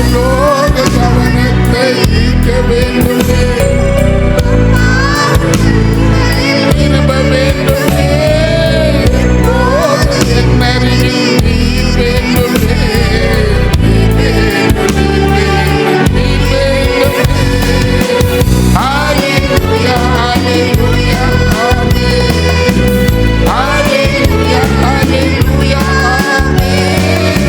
பரலோக கவனத்தை ஈர்க்க வேண்டுமே, விரும்ப வேண்டுமே, எப்போது என் அருகில் நீர் வேண்டுமே, ஹalleluya ஹalleluya ஆமென், ஹalleluya ஹalleluya ஆமென்,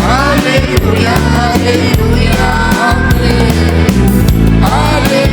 ஹalleluya ஹalleluya ஆமென், ஹalleluya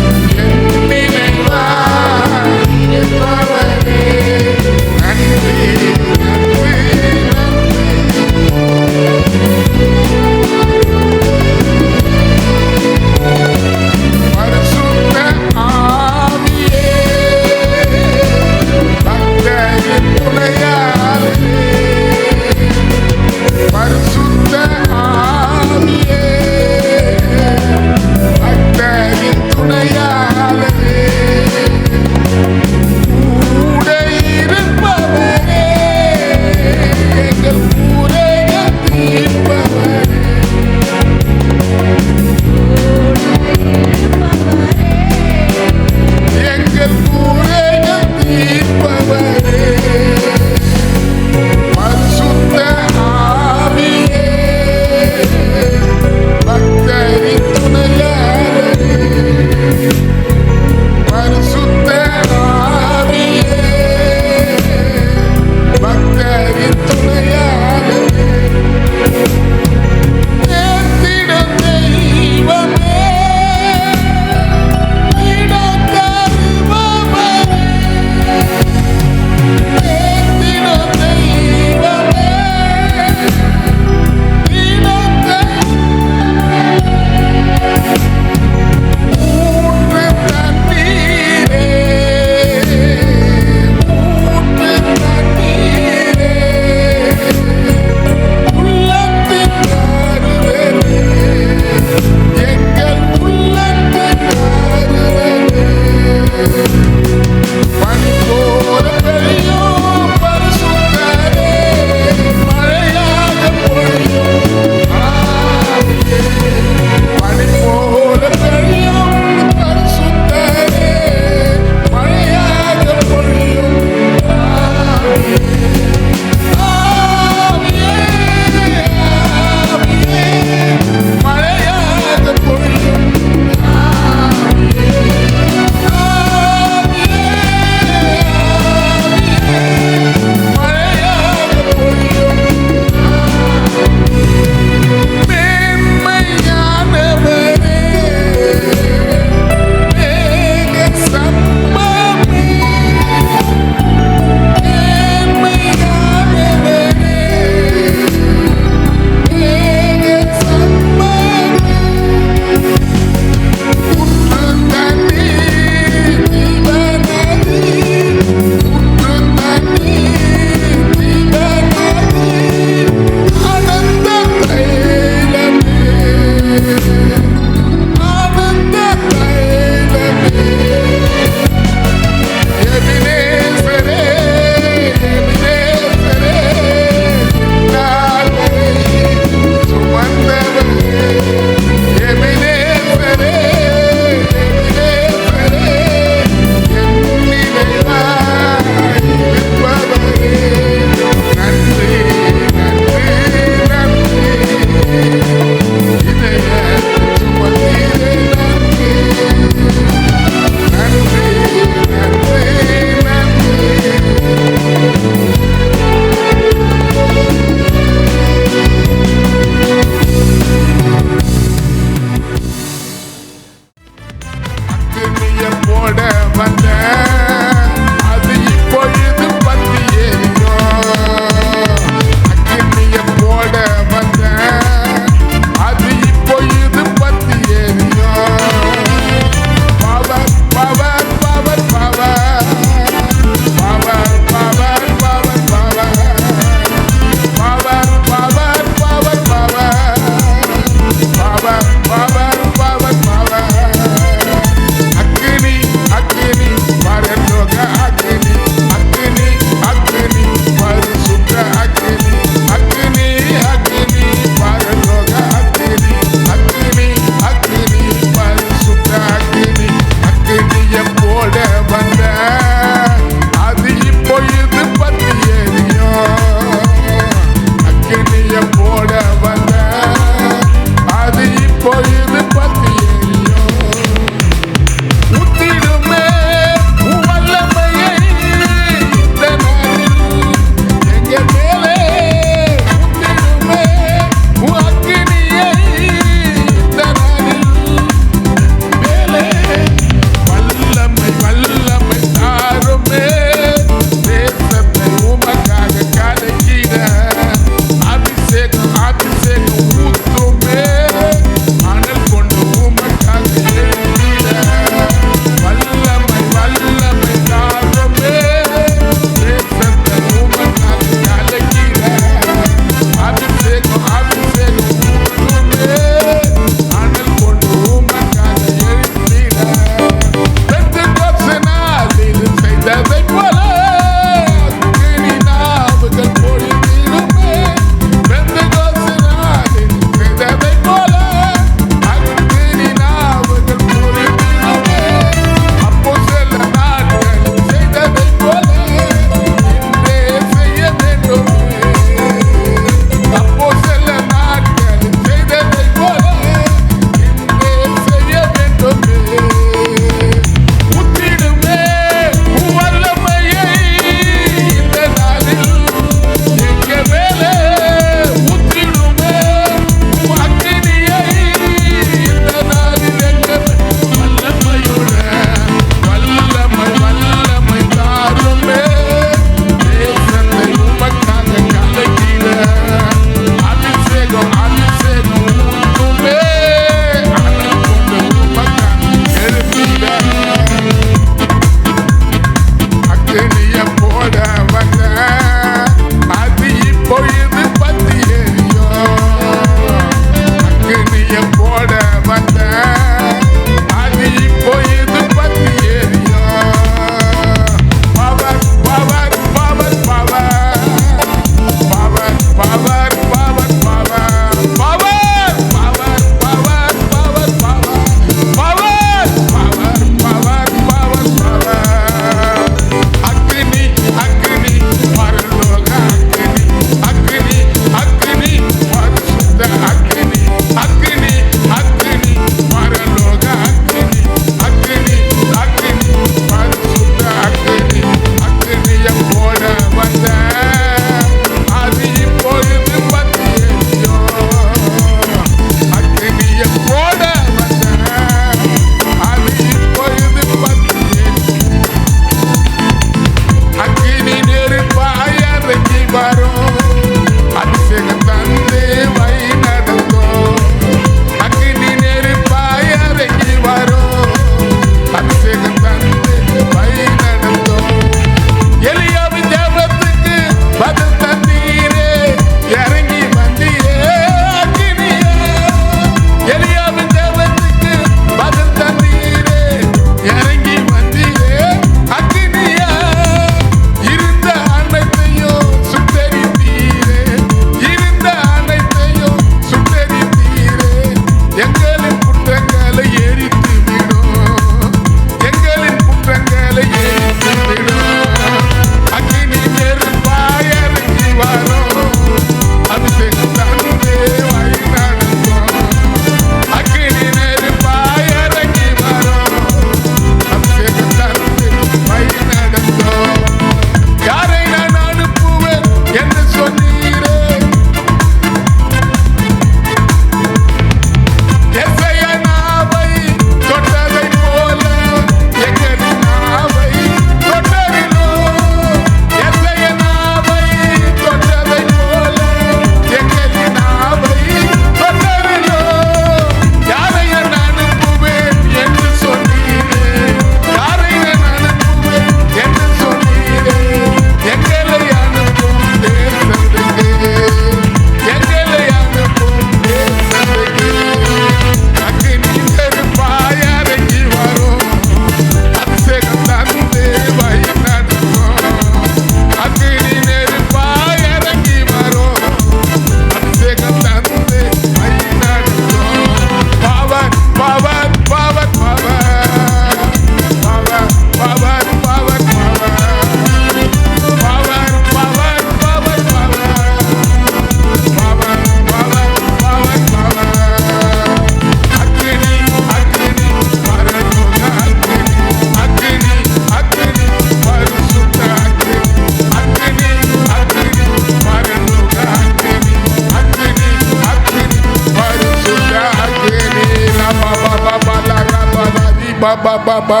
baba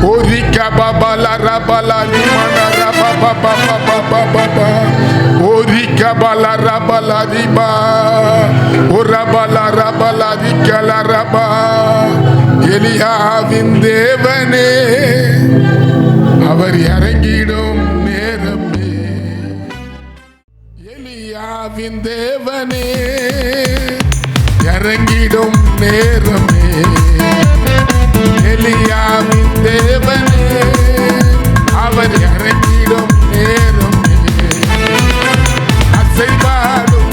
orika baba la rabala limana rababa baba orika bala rabala riba orabala rabala rikala raba எலியாவின் தேவனே அவர் இறங்கிடும் நேரமே எலியாவின் தேவனே இறங்கிடும் நேரமே எலியாவின் தேவனே அவர் இறங்கிடும் நேரமே அசைவாடும்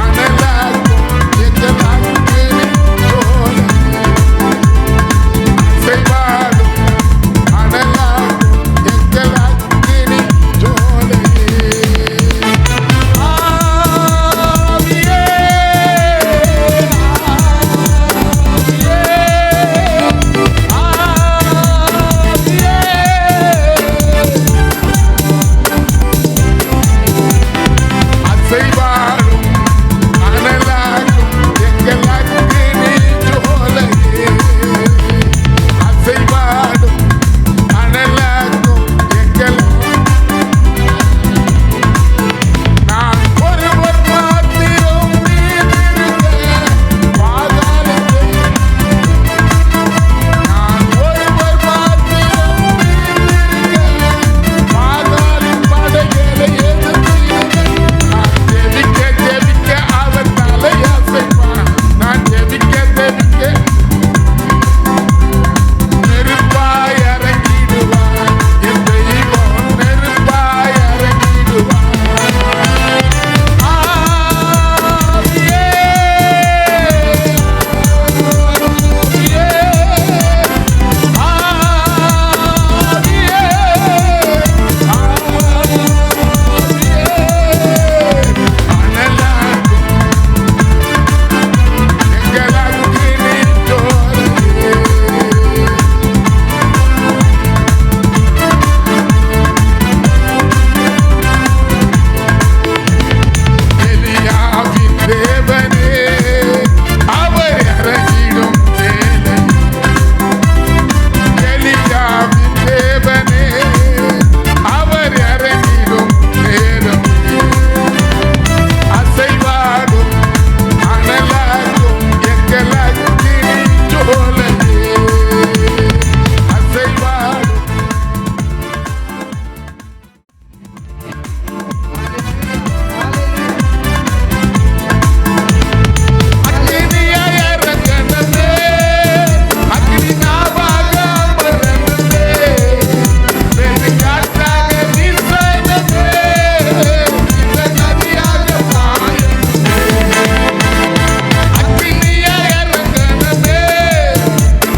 அனலாகும் எங்கள் அக்கினி ஜோலை அசைவாடும் அனலாகும் எங்கள் அக்கினி ஜோலையே ஆவியே அசைவாடும் அனலாகும் எங்கள் அக்கினி ஜோலையே அசைவாடும் அனலாகும் எங்கள் நான் ஒருவர் மாத்திரம் நீதிருக்க பாதாளத்தை நான் ஒருவர் மாத்திரம் நீதிருக்க பாதாளின் படைகளை எதிர்த்திருக்க நான் ஜெபிக்க அவர் தலையசைப்பான் நான் ஜெபிக்க நெருப்பாய் இறங்கிடுவான் என் தெய்வம் நெருப்பாய் இறங்கிடுவான் ஆவியே ஆவியே ஆவியே அனலாகும் எங்கள் அக்கினி ஜோலையே எலியாவின் தேவனே அவர் இறங்கிடும் வேலை எலியாவின் தேவனே அவர் இறங்கிடும் நேரம் அசைவாடும் அனலாகும் எங்கள் அக்கினி ஜோலையே அசைவாடும் அக்கினியாய் இறங்கணுமே அக்கினி நாவாக மறந்துமே பெருங்காற்றாக வீசணுமே இந்த நதியாக பாயணுமே அக்கினியாய் இறங்கணுமே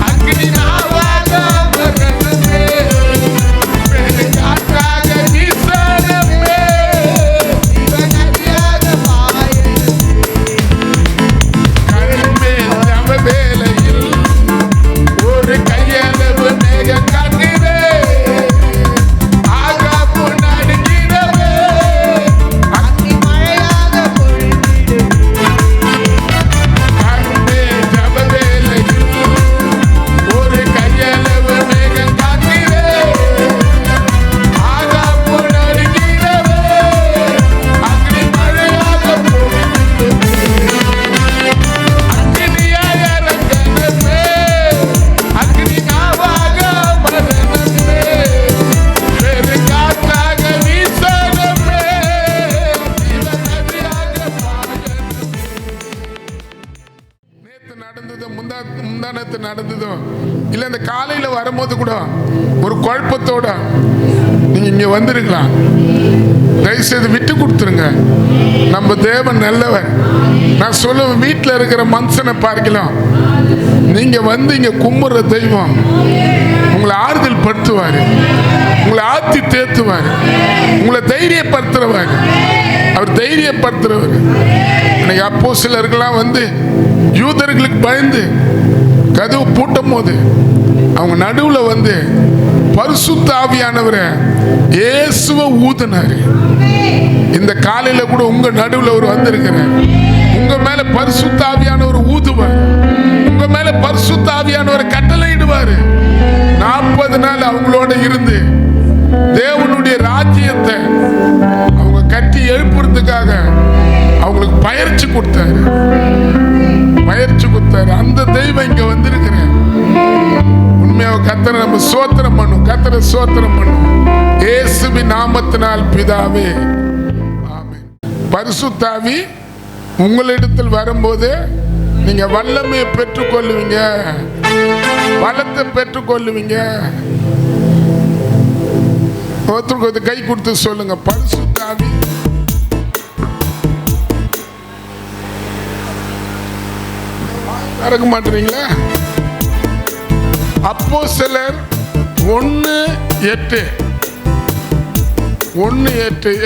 அக்கினி நாவாக மறந்துமே பெருங்காற்றாக வீசணுமே இந்த நதியாக பாயணுமே கண்மேல் தவ வேளையில் ஒரு கையளவு மேக கண்ணிலே ஆகாப்பு நடுங்கிடவே அக்னி மழையாக பொழிந்திடுமே கண்மேல் தவ வேளையில் ஒரு கையளவு மேக கண்ணிலே ஆகாப்பு நடுங்கிடவே அக்னி மழையாக பொழிந்திடுமே அக்கினியாய் இறங்கணுமே அக்கினி நாவாக மறந்துமே பெருங்காற்றாக வீசணுமே ஜீவ நதியாக பாயணுமே நேத்து நடந்ததோ முந்தானத்து நடந்ததோ இல்ல இந்த காலையில வரும்போது கூட ஒரு குழப்பத்தோட நீங்க இங்க வந்திருக்கலாம். தயவுசெய்து விட்டு கொடுத்துருங்க. நம்ம தேவன் நல்லவர். நான் சொல்லுவேன், வீட்டில் இருக்கிற மனுஷனை பார்க்கலாம், நீங்க வந்து இங்க கும்பிடுற தெய்வம் உங்களை ஆறுதல் படுத்துவாரு, உங்களை ஆத்தி தேத்துவாரு, உங்களை தைரியப்படுத்துறவாரு. அவர் தைரியப்படுத்துறவர். இன்னைக்கு அப்போஸ்தலர்கள்லாம் வந்து யூதர்களுக்கு பயந்து கதவு பூட்டும் போது அவங்க நடுவுல வந்து பரிசுத்த ஆவியானவரை இயேசுவை ஊதினாரு. இந்த காலையில கூட உங்க நடுவுல ஒரு வந்திருக்கிறார். உங்க மேல பரிசுத்த ஆவியானவர் ஊதுவார். உங்க அவங்க மேல பரிசுத்த ஆவியானவர் கட்டளையிடுவாரு. 40 நாள் அவங்களோட இருந்து தேவனுடைய ராஜ்யத்தை அவங்க கட்டி எழுப்புறதுக்காக அவங்களுக்கு பயிற்சி கொடுத்தாரு. அந்த தெய்வம் இங்க வந்திருக்கிறேன். உண்மையாக கர்த்தரை நம்ம ஸ்தோத்திரம் பண்ணும். கர்த்தரை ஸ்தோத்திரம் பண்ணும். இயேசுவின் நாமத்தினால் பிதாவே ஆமென். பரிசுத்த ஆவி உங்களிடத்தில் வரும்போது நீங்க வல்லமையை பெற்றுக்கொள்ளுவீங்க, பலத்தை பெற்றுக்கொள்ளுவீங்க. ஒருத்தருக்கு கை கொடுத்து சொல்லுங்க, பரிசுத்த ஆவி மறக்க மாட்டீங்களா? அப்போஸ்தலர் 1:8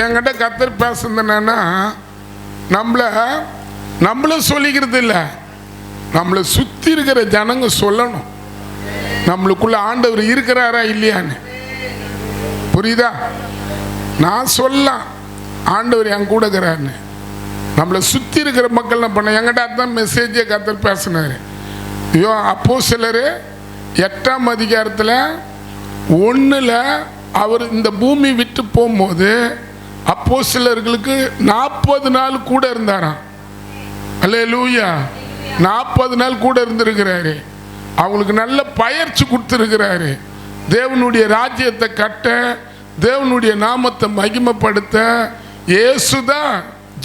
என்கிட்ட கர்த்தர் பேசுனா நம்மளும் சொல்லிக்கிறது இல்லை, நம்மளை சுத்தி இருக்கிற ஜனங்க சொல்லணும் நம்மளுக்குள்ள ஆண்டவர் இருக்கிறாரா இல்லையான்னு. புரியுதா? நான் சொல்லலாம் ஆண்டவர் என் கூட இருக்கிறாருன்னு. நம்மளை சுற்றி இருக்கிற மக்கள் என்ன பண்ண என்கிட்ட அதுதான் மெசேஜே கர்த்தர் பேசினார். ஐயோ அப்போஸ்தலர் 8ஆம் அதிகாரத்தில் 1 அவர் இந்த பூமி விட்டு போகும்போது அப்போஸ்தலர்களுக்கு 40 நாள் கூட இருந்தாராம். அல்லேலூயா. 40 நாள் கூட இருந்திருக்கிறாரு. அவங்களுக்கு நல்ல பயிற்சி கொடுத்துருக்கிறாரு. தேவனுடைய ராஜ்யத்தை கட்ட, தேவனுடைய நாமத்தை மகிமைப்படுத்த, இயேசுதான்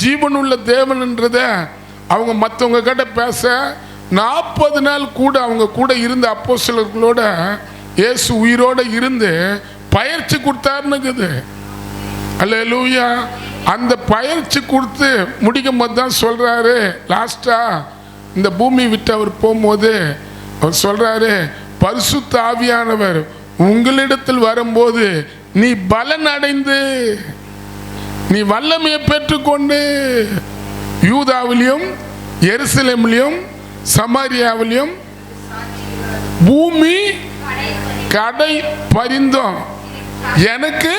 ஜீவனுள்ள தேவன்ன்றத அவங்க மற்றவங்க கிட்ட பேச 40 நாள் கூட அவங்க கூட இருந்த அப்போஸ்தலர்களோட இயேசு உயிரோட இருந்து பயிற்சி கொடுத்தாருன்னு. அல்லேலூயா. அந்த பயிற்சி கொடுத்து முடிக்கும் போது தான் சொல்றாரு, லாஸ்டா இந்த பூமி விட்டு அவர் போகும்போது அவர் சொல்றாரு, பரிசுத்த ஆவியானவர் உங்களிடத்தில் வரும்போது நீ பலன் அடைந்து நீ வல்லமையை பெற்றுக்கொண்டு யூதாவிலும் எருசலேமிலும் சமாரியாவிலும் பூமி கடை பரிந்தும் எனக்கு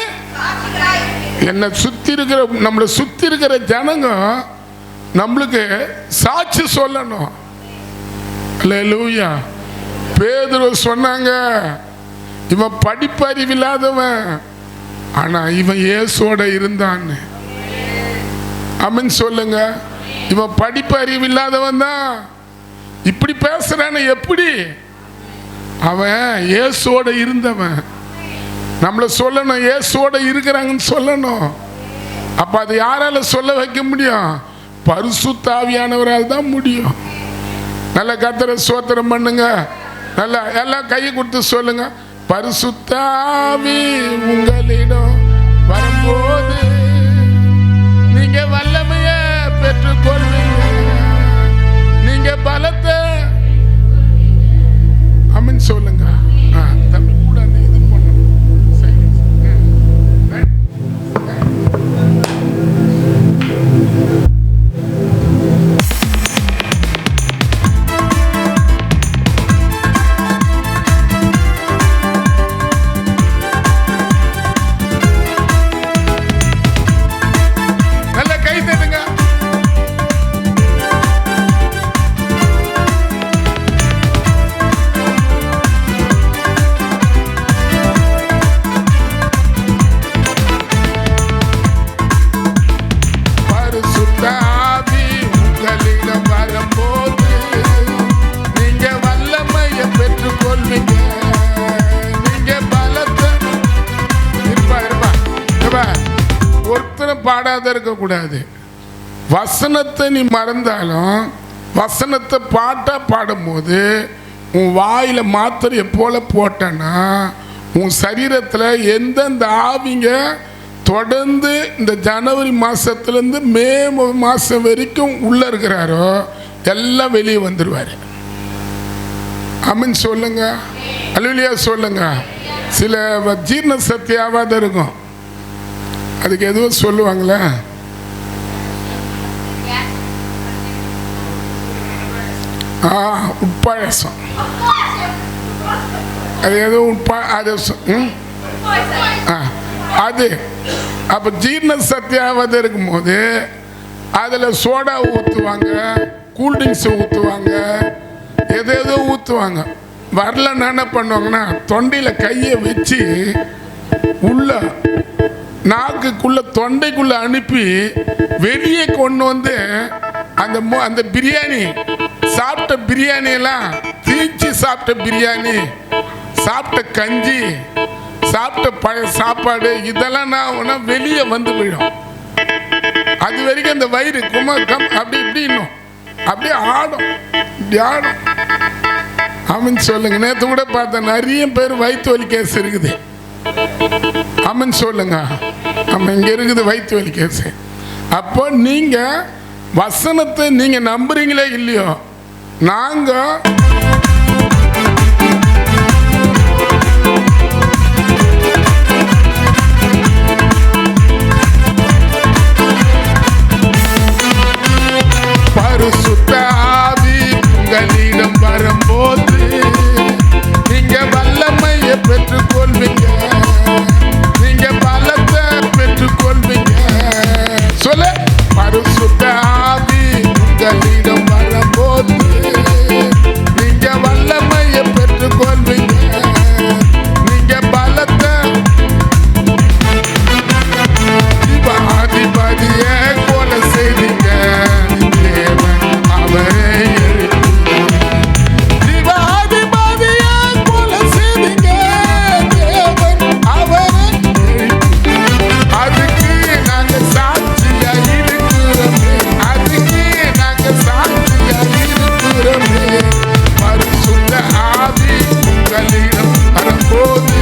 என்னை சுத்தி இருக்கிற நம்மளை சுத்தி இருக்கிற ஜனங்க நம்மளுக்கு சாட்சி சொல்லணும். அல்லேலூயா. பேதுரு சொன்னாங்க, இவன் படிப்பறிவில்லாதவன், ஆனா இவன் இயேசுவோட இருந்தான்னு. ஆமென் சொல்லுங்க. இவன் படிப்பு அறிவு இல்லாதவன் தான் இப்படி பேசுறான்னு. எப்படி? அவன் இயேசுவோட இருந்தவன். நம்மள சொல்லணும், இயேசுவோட இருக்கிறாங்கன்னு சொல்லணும். அப்ப அது யாரால சொல்ல வைக்க முடியும்? பரிசுத்த ஆவியானவரால் தான் முடியும். நல்ல கர்த்தரை ஸ்தோத்திரம் பண்ணுங்க. நல்லா எல்லாம் கையை கொடுத்து சொல்லுங்க, பரிசுத்த ஆவி உங்களிடம் வரும்போது நீங்க வல்லமைய பெற்றுக்கொள்வீங்க, நீங்க பலத்தை அமன் சொல்லுங்க. தம்பி கூட அந்த இது பண்ணும். பாடாத இருக்கக்கூடாது. வசனத்தை நீ மறந்தாலும் வசனத்தை பாட்டா பாடும்போது உன் வாயில மாத்திரையை போல போட்டனா உன் சரீரத்தில் எந்தெந்த ஆவிங்க தொடர்ந்து இந்த ஜனவரி மாசத்துலேருந்து மே மாசம் வரைக்கும் உள்ள இருக்கிறாரோ எல்லாம் வெளியே வந்துடுவார். அமீன் சொல்லுங்க. அல்லேலூயா சொல்லுங்க. சில ஜீரண சக்தியாவாத இருக்கும், அதுக்கு எதுவும் சொல்லுவாங்களே, உட்பாயசம், அது எதுவும் அது அப்போ ஜீரண சக்தியாவது இருக்கும்போது அதில் சோடா ஊற்றுவாங்க, கூல்ட்ரிங்க்ஸ் ஊற்றுவாங்க, எதேதோ ஊற்றுவாங்க. வரலன்னா என்ன பண்ணுவாங்கன்னா தொண்டையில் கையை வச்சு உள்ள நாக்குக்குள்ள தொண்டைக்குள்ள அனுப்பி வெளியே கொண்டு வந்து அந்த பிரியாணி சாப்பிட்ட பிரியாணியெல்லாம் தீச்சி சாப்பிட்ட பிரியாணி, சாப்பிட்ட கஞ்சி, சாப்பிட்ட பழைய சாப்பாடு இதெல்லாம் நான் வெளியே வந்து விடும். அது வரைக்கும் அந்த வயிறு குமக்கம் அப்படி இப்படி இன்னும் அப்படியே ஆடும், இப்படி ஆடும். ஆமன் சொல்லுங்க. நேற்று கூட பார்த்தேன், நிறைய பேர் வயிற்று வலி கேஸ் இருக்குது. ஆமன் சொல்லுங்க. ஆமா, இங்க இருக்குது வயிற்று வலி கேஸ். அப்போ நீங்க வசனத்தை நீங்க நம்புறீங்களே இல்லையோ, நாங்க பரிசுத்த ஆவி உங்களிடம் வரும்போது நீங்க வல்லமையை பெற்றுக்கொள்வீங்க, நீங்க பலத்தை பெற்றுக்கொள்வீங்க. சொல்ல, பரிசுத்த ஆவி உங்களிடம் வரும்போது நீங்க வல்லமையை பெற்றுக்கொள்வீங்க, நீங்க பலத்தை அதிபதிய போல செய்வீங்க. தேவன் அவரே அதிபதிய போல செய்வீங்க. தேவன் அவரே. அதுக்கு நாங்க சாட்சியா இருக்கிறோமே, அதுக்கு நாங்க சாட்சியா இருக்கிறோமே. பரிசுத்த ஆவி உங்களிடம் வரும்போது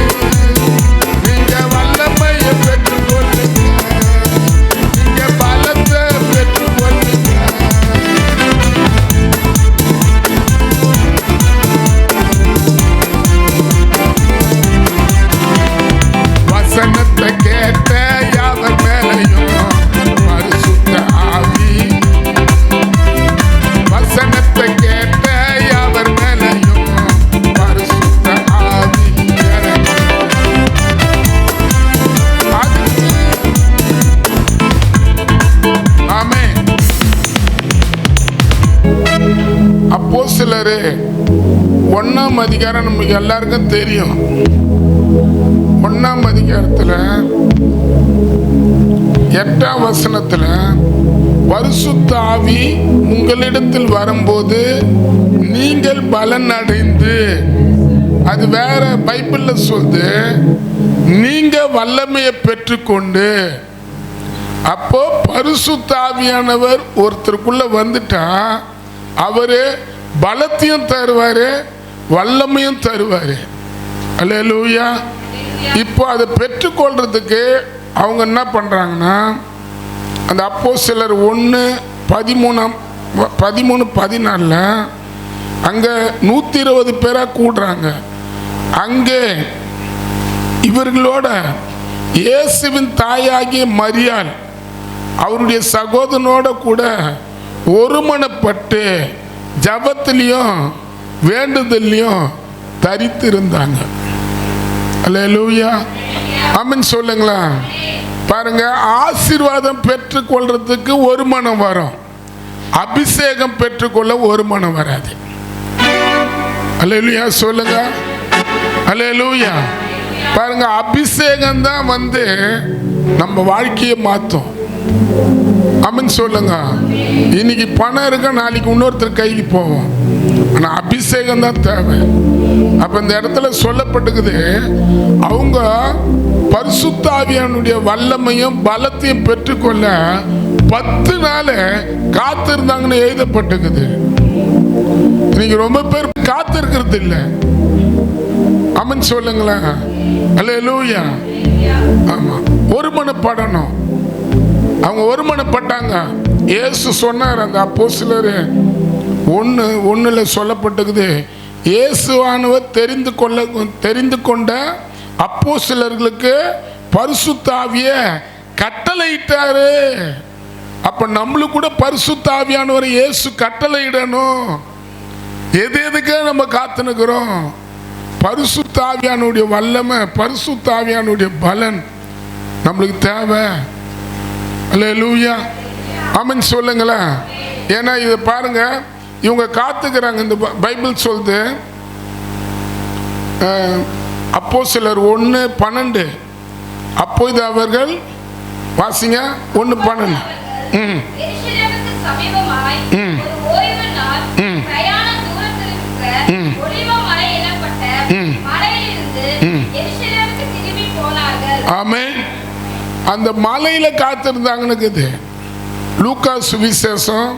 நீங்க வல்லமையை பெற்றுக்கொள்ளுங்க, நீங்க பலத்தை பெற்றுக்கொள்ளுங்க. வசனத்தை கேட்ட யாவர் மேலையும் பரிசுத்த ஆவி, வசனத்தை கேட்ட யாவர் மேலையும் பரிசுத்த ஆவி இறங்கும். ஆமென். அப்போஸ்தலர் 1ஆம் அதிகாரம் நமக்கு எல்லாருக்கும் தெரியும். 1ஆம் அதிகாரத்தில் 8ஆம் வசனத்தில் பரிசுத்த ஆவி உங்களிடத்தில் வரும்போது நீங்கள் பலன் அடைந்து, அது வேற பைபிள்ல சொல்லுது, நீங்க வல்லமையை பெற்றுக்கொண்டு. அப்போ பரிசுத்த ஆவியானவர் ஒருத்தருக்குள்ள வந்துட்டா அவரு பலத்தையும் தருவாரு, வல்லமையும் தருவாரு. அல்லேலூயா. இப்போ அதை பெற்றுக்கொள்றதுக்கு அவங்க என்ன பண்றாங்கன்னா, அந்த அப்போஸ்தலர் 1:13-14 அங்க 120 பேரா கூடுறாங்க. அங்கே இவர்களோட இயேசுவின் தாயாகிய மரியாள் அவருடைய சகோதரனோட கூட ஒருமனப்பட்டு ஜபத்திலையும் வேண்டுதல்லையும் தரித்து இருந்தாங்க. அல்லேலூயா. ஆமென் சொல்லுங்களா. பாருங்க, ஆசீர்வாதம் பெற்றுக்கொள்றதுக்கு ஒரு மனம் வரும், அபிஷேகம் பெற்றுக்கொள்ள ஒரு மனம் வராது. அல்லேலூயா சொல்லுங்க. அல்லேலூயா. பாருங்க, அபிஷேகம் தான் வந்து நம்ம வாழ்க்கையை மாற்றும். ஆமென் சொல்லுங்க. இன்னைக்கு பணம் இருக்க, நாளைக்கு இன்னொருத்தர் கைக்கு போவோம். ஆனால் அபிஷேகம் தான் தேவை. அப்ப இந்த இடத்துல சொல்லப்பட்டுக்குது, அவங்க பரிசுத்த ஆவியானுடைய வல்லமையும் பலத்தையும் பெற்றுக்கொள்ள 10 நாள் காத்திருந்தாங்கன்னு எழுதப்பட்டுக்குது. இன்னைக்கு ரொம்ப பேர் காத்திருக்கிறது இல்லை. ஆமென் சொல்லுங்களேன். அல்லேலூயா. ஆமா, ஒருமனப்படணும். அவங்க ஒருமனப்பட்டாங்க. இயேசு சொன்னார், அந்த அப்போஸ்தலர் 1:1 சொல்லப்பட்டிருக்குது, இயேசுவானவர் தெரிந்து கொண்ட அப்போஸ்தலர்களுக்கு பரிசுத்த ஆவியை கட்டளையிட்டாரு. அப்ப நம்மளுக்கு கூட பரிசுத்த ஆவியானவர் இயேசு கட்டளையிடணும். எதுக்காக நம்ம காத்துனுக்கிறோம்? பரிசுத்த ஆவியானுடைய வல்லமை, பரிசுத்த ஆவியானுடைய பலன் நம்மளுக்கு தேவை. அல்லேலூயா. ஆமென் சொல்லுங்களேன். ஏன்னா இதை பாருங்க, இவங்க காத்துக்கிறாங்க. இந்த பைபிள் சொல்லுது, அப்போஸ்தலர் 1:12. அப்போது அவர்கள் வாசிங்க 1:12. எருசலேமுக்கு சமீபமாய் ஒரு ஓய்வு நாள் பிரயாண தூரத்தில் இருக்கிற ஒலிவ மலை எனப்பட்ட மலையிலிருந்து எருசலேமுக்கு திரும்பி போனார்கள். ஆமென். அந்த மலையில காத்திருந்தாங்கன்னு இருக்குது. லூக்கா சுவிசேஷம்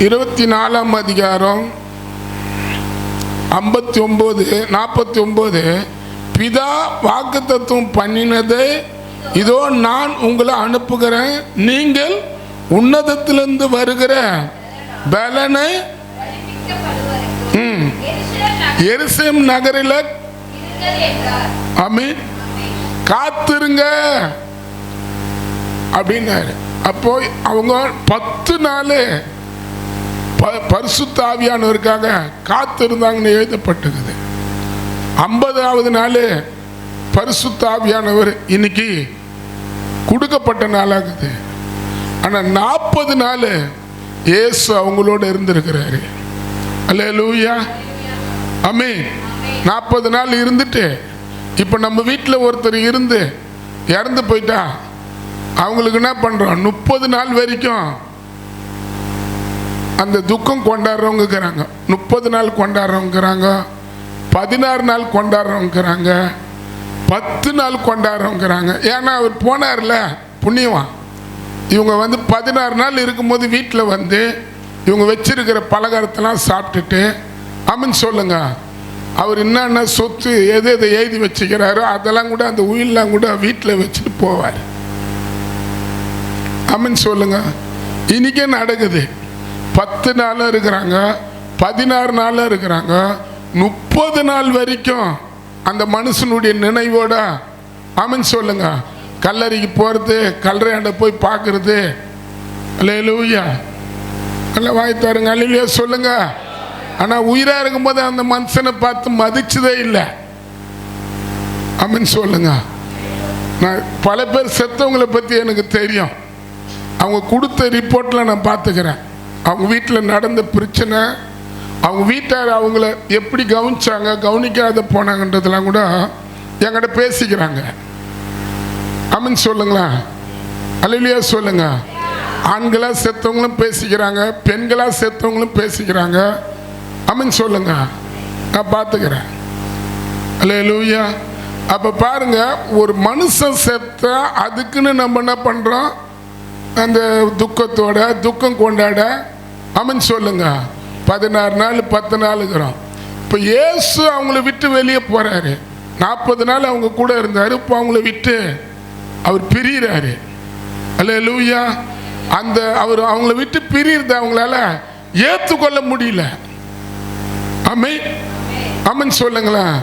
24ஆம் அதிகாரம் 59-49. பிதா வாக்குத்தத்தம் பண்ணினது, இதோ நான் உங்களை அனுப்புகிறேன், நீங்கள் உன்னதத்திலிருந்து வருகிற பலனை எருசலேம் நகரில் ஆமென் காத்திருங்க அப்படின்னாரு. அப்போ அவங்க 10 நாள் பரிசுத்த ஆவியானவருக்காக காத்திருந்தாங்கன்னு எழுதப்பட்டிருக்குது. 50வது நாள் பரிசுத்த ஆவியானவர் இன்னைக்கு கொடுக்கப்பட்ட நாளாகுது. ஆனால் 40 நாள் இயேசு அவங்களோட இருந்திருக்கிறாரு. அல்லேலூயா, ஆமென். 40 நாள் இருந்துட்டு இப்போ நம்ம வீட்டில் ஒருத்தர் இருந்து இறந்து போயிட்டா அவங்களுக்கு என்ன பண்ணுறோம்? 30 நாள் வரைக்கும் அந்த துக்கம் கொண்டாடுறவங்க இருக்கிறாங்க, 30 நாள் கொண்டாடுறவங்க இருக்கிறாங்க, 16 நாள் கொண்டாடுறவங்க இருக்கிறாங்க, 10 நாள் கொண்டாடுறவங்க இருக்கிறாங்க. ஏன்னா அவர் போனார்ல புண்ணியவான். இவங்க 16 நாள் இருக்கும்போது வீட்டில் இவங்க வச்சிருக்கிற பலகாரத்தெல்லாம் சாப்பிட்டுட்டு ஆமென் சொல்லுங்க. அவர் என்னென்ன சொத்து எது எதை எழுதி வச்சுக்கிறாரோ அதெல்லாம் கூட அந்த உயிரெலாம் கூட வீட்டில் வச்சுட்டு போவார். ஆமென் சொல்லுங்க. இன்னைக்கே நடக்குது. 10 நாளும் இருக்கிறாங்க, 16 நாளும் இருக்கிறாங்க, 30 நாள் வரைக்கும் அந்த மனுஷனுடைய நினைவோட ஆமென் சொல்லுங்க கல்லறைக்கு போகிறது, கல்லறையாண்ட போய் பார்க்கறது. அல்லேலூயா, நல்ல வாய் தருங்க. அல்லேலூயா சொல்லுங்க. ஆனால் உயிராக இருக்கும்போது அந்த மனுஷனை பார்த்து மதிச்சதே இல்லை. ஆமென் சொல்லுங்க. நான் பல பேர் செத்தவங்களை பற்றி எனக்கு தெரியும். அவங்க கொடுத்த ரிப்போர்ட்டில் நான் பார்த்துக்கிறேன். அவங்க வீட்டில் நடந்த பிரச்சனை, அவங்க வீட்டார் அவங்கள எப்படி கவனிச்சாங்க, கவனிக்காத போனாங்கன்றதெல்லாம் கூட என்கிட்ட பேசிக்கிறாங்க. ஆமென் சொல்லுங்களா, அல்லேலூயா சொல்லுங்க. ஆண்களாக செத்தவங்களும் பேசிக்கிறாங்க, பெண்களாக செத்தவங்களும் பேசிக்கிறாங்க. ஆமென் சொல்லுங்க, நான் பார்த்துக்கிறேன். அல்லேலூயா. அப்போ பாருங்க, ஒரு மனுஷன் செத்தா அதுக்குன்னு நம்ம என்ன பண்ணுறோம்? அந்த துக்கத்தோட துக்கம் கொண்டாட ஆமென் சொல்லுங்க 16 நாள் 10 நாள் இருக்கிறோம். இப்போ இயேசு அவங்கள விட்டு வெளியே போறாரு. 40 நாள் அவங்க கூட இருந்தார். இப்போ அவங்கள விட்டு அவர் பிரிகிறாரு. அல்லேலூயா. அந்த அவர் அவங்கள விட்டு பிரிகிறத அவங்களால ஏற்றுக்கொள்ள முடியல. ஆமென், ஆமென் சொல்லுங்களேன்.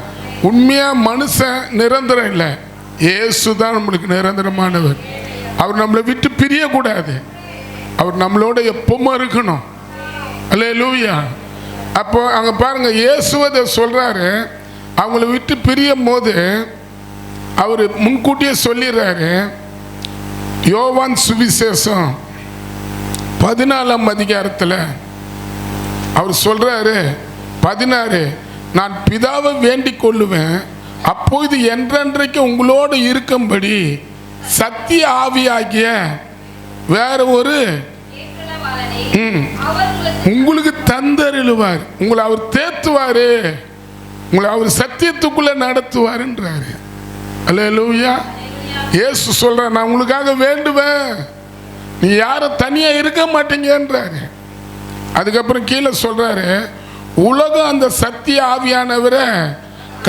உண்மையா மனுஷன் நிரந்தரம் இல்லை, இயேசு தான் நம்மளுக்கு நிரந்தரமானவர். அவர் நம்மளை விட்டு பிரியக்கூடாது, அவர் நம்மளோட எப்பவும் இருக்கணும். அல்லேலூயா. அப்போ அங்கே பாருங்க, இயேசுவதை சொல்றாரு. அவங்கள விட்டு பிரியும் போது அவர் முன்கூட்டியே சொல்லிடுறாரு. யோவான் சுவிசேஷம் 14ஆம் அதிகாரத்தில் அவர் சொல்றாரு 16, நான் பிதாவை வேண்டிக் கொள்ளுவேன், அப்போது என்றென்றைக்கு உங்களோடு இருக்கும்படி சத்திய ஆவியாகிய வேற ஒரு உங்களுக்கு தந்தருளுவார், உங்களை அவர் தேத்துவாரு, உங்களை அவர் சத்தியத்துக்குள்ள நடத்துவாருன்றாரு. அல்லேலூயா. இயேசு சொல்ற, நான் உங்களுக்காக வேண்டுவேன், நீ யாரும் தனியா இருக்க மாட்டீங்கன்றாரு. அதுக்கப்புறம் கீழே சொல்றாரு, உலகம் அந்த சத்திய ஆவியானவரை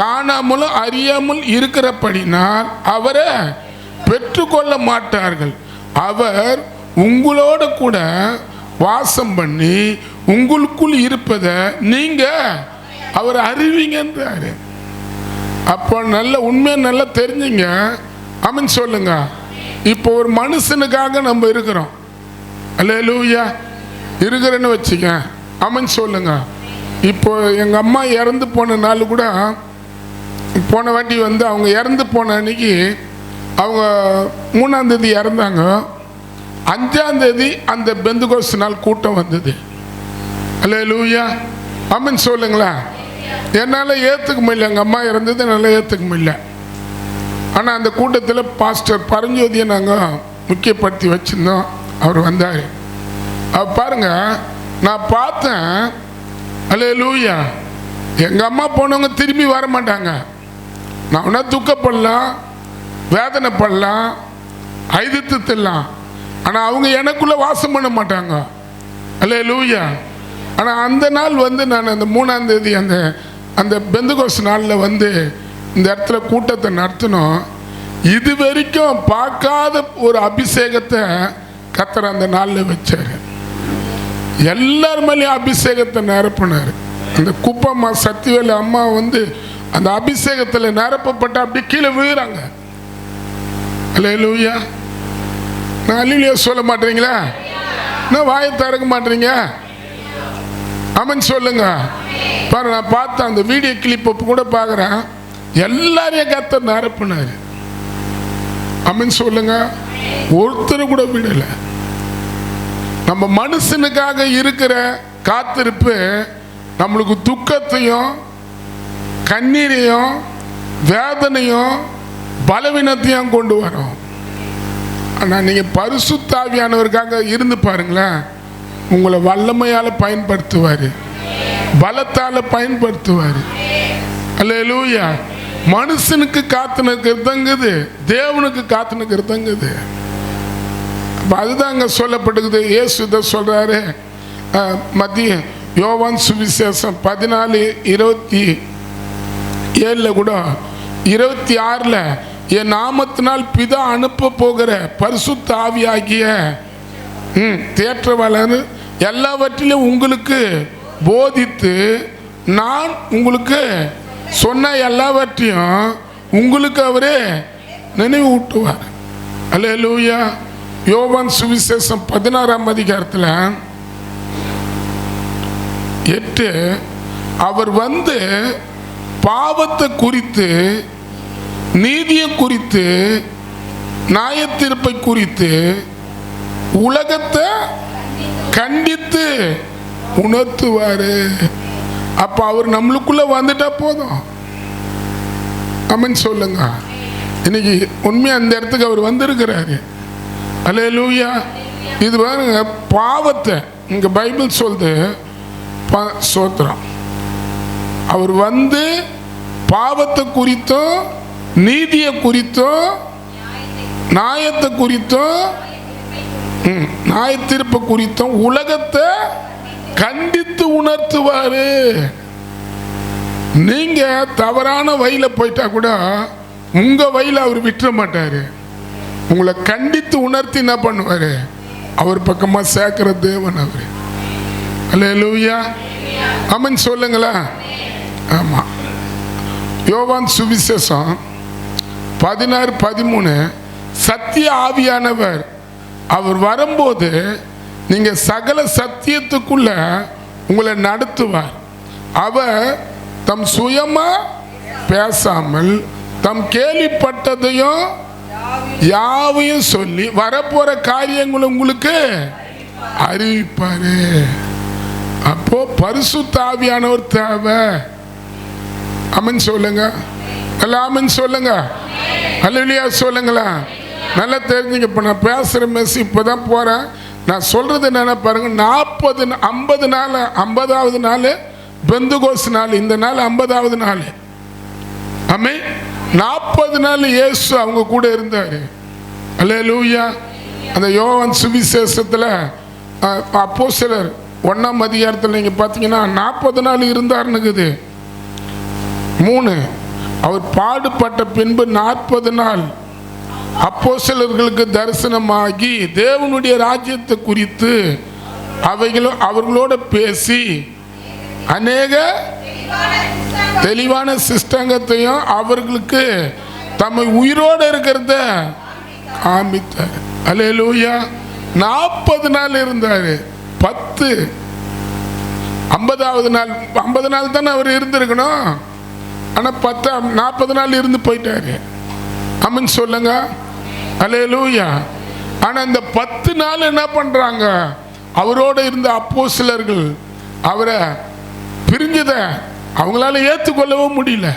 காணாமலும் அறியாமல் இருக்கிறபடினால் அவரை பெற்றுக்கொள்ள மாட்டார்கள். அவர் உங்களோட கூட வாசம் பண்ணி உங்களுக்குள் இருப்பதை நீங்க அவர் அறிவீங்கன்றாரு. அப்போ நல்ல உண்மையை நல்லா தெரிஞ்சுங்க. ஆமென் சொல்லுங்க. இப்போ ஒரு மனுஷனுக்காக நம்ம இருக்கிறோம். அல்லேலூயா. இருக்கிறேன்னு வச்சுக்க. ஆமென் சொல்லுங்க. இப்போ எங்கள் அம்மா இறந்து போன நாள் கூட, போன வாட்டி அவங்க இறந்து போன அன்னைக்கு அவங்க 3ஆம் தேதி இறந்தாங்க. 5ஆம் தேதி அந்த பெந்தகோஸ்து நாள் கூட்டம் வந்தது. அல்லேலூயா, ஆமென் சொல்லுங்களா. என்னால் ஏற்றுக்க முடியல, எங்கள் அம்மா இறந்தது என்னால் ஏற்றுக்க முடியல. ஆனால் அந்த கூட்டத்தில் பாஸ்டர் பரஞ்சோதியை நாங்கள் முக்கியப்படுத்தி வச்சுருந்தோம். அவர் வந்தார். அவர் பாருங்க, நான் பார்த்தேன். அல்லேலூயா, எங்கள் அம்மா போனவங்க திரும்பி வர மாட்டாங்க. நான் ஒன்றா துக்கப்படலாம், வேதனைப்படலாம், ஐதித்தலாம், ஆனால் அவங்க எனக்குள்ளே வாசம் பண்ண மாட்டாங்க. அல்லேலூயா. ஆனால் அந்த நாள் வந்து நான் அந்த 3ஆம் தேதி அந்த பெந்தகோஸ்து நாளில் வந்து இந்த இடத்துல கூட்டத்தை நடத்தினோம். இது வரைக்கும் பார்க்காத ஒரு அபிஷேகத்தை கர்த்தர் அந்த நாளில் வச்சார். எல்லார் மேலேயும் அபிஷேகத்தை நிரப்பினார். அந்த குப்பம்மா சத்திவேலு அம்மா வந்து அந்த அபிஷேகத்தில் நிரப்பப்பட்ட அப்படி கீழே விழுறாங்க. அல்லேலூயா. நான் அல்லேலூயா சொல்ல மாட்டீங்களா? நான் வாயை திறக்க மாட்டீங்க? ஆமென் சொல்லுங்க. பாரு, நான் பார்த்த அந்த வீடியோ கிளிப் கூட பார்க்குறேன். எல்லாரையும் கர்த்தர் நிரப்பினார். ஆமென் சொல்லுங்க. ஒருத்தர் கூட விடலை. நம்ம மனுஷனுக்காக இருக்கிற காத்திருப்பு நம்மளுக்கு துக்கத்தையும் கண்ணீரையும் வேதனையும் பலவீனத்தையும் கொண்டு வரும். ஆனால் நீங்கள் பரிசுத்த ஆவியானவருக்காக இருந்து பாருங்களேன், உங்களை வல்லமையால் பயன்படுத்துவார், பலத்தால் பயன்படுத்துவார். அல்லேலூயா. மனுஷனுக்கு காத்து நிற்கிறதுங்குது, தேவனுக்கு காத்து நிற்கிறதுங்குது. அதுதான் அங்கே சொல்லப்பட்டுக்குது. இயேசு இதை சொல்கிறாரு. மத்திய யோவான் சுவிசேஷம் 14:27 கூட 26 என் நாமத்தினால் பிதா அனுப்ப போகிற பரிசுத்த ஆவியாகிய தேற்றவாளர் எல்லாவற்றிலும் உங்களுக்கு போதித்து நான் உங்களுக்கு சொன்ன எல்லாவற்றையும் உங்களுக்கு அவரே நினைவு ஊட்டுவார். அல்லேலூயா. யோவான் சுவிசேஷம் 16ஆம் அதிகாரத்தில் 8 அவர் வந்து பாவத்தை குறித்து, நீதியை குறித்து, நியாயத்தீர்ப்பை குறித்து உலகத்தை கண்டித்து உணர்த்துவார். அப்போ அவர் நம்மளுக்குள்ள வந்துட்டா போதும். ஆமென் சொல்லுங்க. இன்னைக்கு உண்மையாக அந்த இடத்துக்கு அவர் வந்திருக்கிறாரு. அல்லேலூயா. இது பாருங்க, பாவத்தை இங்கே பைபிள் சொல்லுது. சோத்திரம். அவர் வந்து பாவத்தை குறித்தும் நீதியை குறித்தும் நியாயத்தை குறித்தும் நியாயத்தீர்ப்பு குறித்தும் உலகத்தை கண்டித்து உணர்த்துவாரு. நீங்க தவறான வழியில போயிட்டா கூட உங்க வழியில அவர் விட்டுற மாட்டாரு. உங்களை கண்டித்து உணர்த்தி என்ன பண்ணுவாரு? அவர் பக்கமா சேர்க்கிற தேவன் அவரு. அல்லேலூயா. ஆமென் சொல்லுங்களா. ஆமா. யோவான் சுவிசேஷம் 16:13 சத்திய ஆவியானவர் அவர் வரும்போது நீங்க சகல சத்தியத்துக்குள்ள உங்களை நடத்துவார். அவர் தம் சுயமா பேசாமல் தம் கேள்விப்பட்டதையும் யாவையும் சொல்லி வரப்போற காரியங்களை உங்களுக்கு அறிவிப்பாரு. அப்போ பரிசுத்த ஆவியானவர் தேவை. ஆமென் சொல்லுங்க. ஆமென் சொல்லுங்க. அல்லேலூயா சொல்லுங்களா. நல்லா தெரிஞ்சுங்க. இப்போ நான் பேசுகிற மெசேஜ் இப்போ தான் போகிறேன். நான் சொல்கிறது என்னென்ன பாருங்க. 50 நாள் 50வது நாள் பெந்தகோஸ்து நாள். இந்த நாள் 50வது நாள். ஆமென். 40 நாள் இயேசு அவங்க கூட இருந்தார். அல்லேலூயா. அந்த யோவான் சுவிசேஷத்தில் அப்போஸ்தலர் 1ஆம் அதிகாரத்தில் நீங்கள் பார்த்தீங்கன்னா 40 நாள் இருந்தார்னுக்குது. 3 அவர் பாடுபட்ட பின்பு 40 நாள் அப்போஸ்தலர்களுக்கு தரிசனமாகி தேவனுடைய ராஜ்யத்தை குறித்து அவர்களோட பேசி அநேக தெளிவான சிஸ்டங்கத்தையும் அவர்களுக்கு தம்மை உயிரோடு இருக்கிறத காமித்தார். அல்லேலூயா. 40 நாள் இருந்தார். 50வது நாள் 50 நாள் தானே அவர் இருந்திருக்கணும். ஆனால் 40 நாள் இருந்து போயிட்டாரு. ஆமென் சொல்லுங்க. அல்லேலூயா. ஆனா இந்த 10 நாள் என்ன பண்றாங்க, அவரோட இருந்த அப்போஸ்தலர்கள் அவரை பிரிஞ்சத அவங்களால ஏற்றுக்கொள்ளவும் முடியல.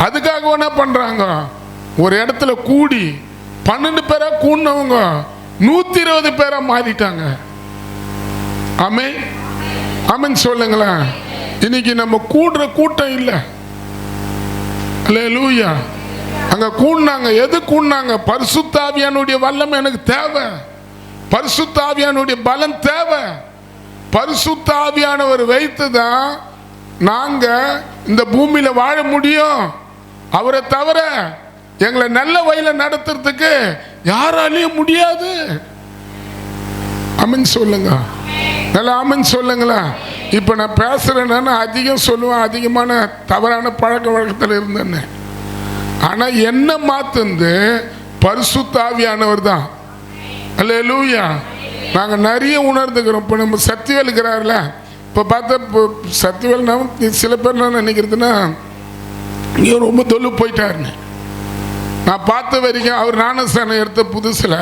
அதுக்காக என்ன பண்றாங்க, ஒரு இடத்துல கூடி 12 பேரா கூடினவங்க 120 பேரா மாறிட்டாங்க. ஆமென் ஆமென் சொல்லுங்களேன். இன்னைக்கு நம்ம கூடுற கூட்டம் இல்லை. அல்லேலூயா. அங்க கூடினாங்க. எது கூடினாங்க? பரிசுத்த ஆவியானுடைய வல்லமை எனக்கு தேவை, பரிசுத்த ஆவியானுடைய பலம் தேவை. பரிசுத்த ஆவியானவர் வைத்துதான் நாங்க இந்த பூமியில வாழ முடியும். அவரை தவிர எங்களை நல்ல வழியில நடத்துறதுக்கு யாராலையும் முடியாது. ஆமென் சொல்லுங்க. நல்லா ஆமென் சொல்லுங்களா. இப்ப நான் பேசுறேன்னு அதிகம் சொல்லுவேன், அதிகமான தவறான பழக்க வழக்கத்தில் இருந்தேன்னு. ஆனா என்ன மாத்துந்து பரிசுத்த ஆவியானவர் தான். அல்லேலூயா. நாங்க நிறைய உணர்ந்துக்கிறோம். இப்போ நம்ம சத்திவேல் இருக்கிறார்ல, இப்போ பார்த்தா இப்போ சத்திவேல் சில பேர் நான் நினைக்கிறதுன்னா இங்கே ரொம்ப தொல்லு போயிட்டாருன்னு. நான் பார்த்த வரைக்கும் அவர் ஞானஸ்தானம் எடுத்த புதுசில்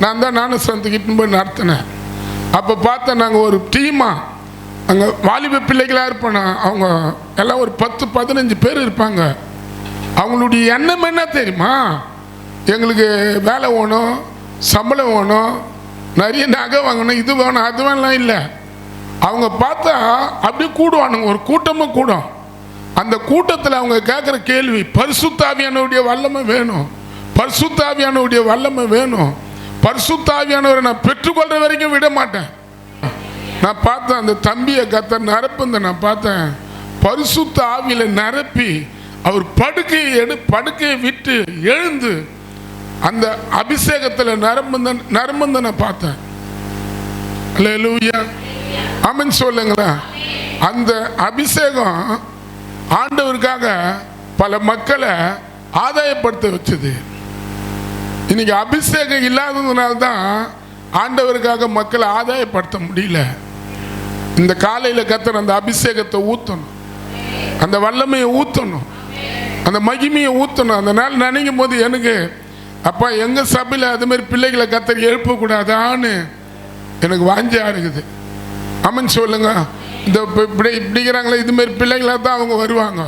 நான் தான் ஞானஸ்தானத்துக்கிட்டு போய் நடத்தினேன். அப்போ பார்த்தா நாங்கள் ஒரு டீமாக அங்கே வாலிப பிள்ளைகளாக இருப்போம். அவங்க எல்லாம் ஒரு 10-15 பேர் இருப்பாங்க. அவங்களுடைய எண்ணம் என்ன தெரியுமா, எங்களுக்கு வேலை வேணும், சம்பளம் வேணும், நிறைய நகை வாங்கணும், இது வேணும், அது வேணாம் இல்லை. அவங்க பார்த்தா அப்படியே கூடுவானுங்க, ஒரு கூட்டமாக கூடும். அந்த கூட்டத்தில் அவங்க கேட்குற கேள்வி, பரிசுத்த ஆவியானவருடைய வல்லமை வேணும், பரிசுத்த ஆவியானவருடைய வல்லமை வேணும், பரிசுத்த ஆவியானவரை நான் பெற்றுக்கொள்ற வரைக்கும் விட மாட்டேன். நான் பார்த்தேன் அந்த தம்பியை கத்த நிரப்புந்த நான் பார்த்தேன். பரிசுத்த ஆவியில நிரப்பி அவர் படுக்கையை விட்டு எழுந்து அந்த அபிஷேகத்தில் நரம்பந்த நான் பார்த்தேன். அல்லேலூயா. ஆமென் சொல்லுங்களா. அந்த அபிஷேகம் ஆண்டவருக்காக பல மக்களை ஆதாயப்படுத்த வச்சது. இன்னைக்கு அபிஷேகம் இல்லாததுனால தான் ஆண்டவருக்காக மக்களை ஆதாயப்படுத்த முடியல. இந்த காலையில் கத்தர் அந்த அபிஷேகத்தை ஊற்றணும், அந்த வல்லமையை ஊற்றணும், அந்த மகிமையை ஊற்றணும். அந்த நாள் நினைக்கும் போது எனக்கு அப்பா எங்கள் சபையில் அது மாதிரி பிள்ளைகளை கத்தர் எழுப்பக்கூடாதான்னு எனக்கு வாஞ்சியா இருக்குது. ஆமென் சொல்லுங்க. இந்த இப்படிங்கிறாங்களே இதுமாரி பிள்ளைகளாக தான் அவங்க வருவாங்க.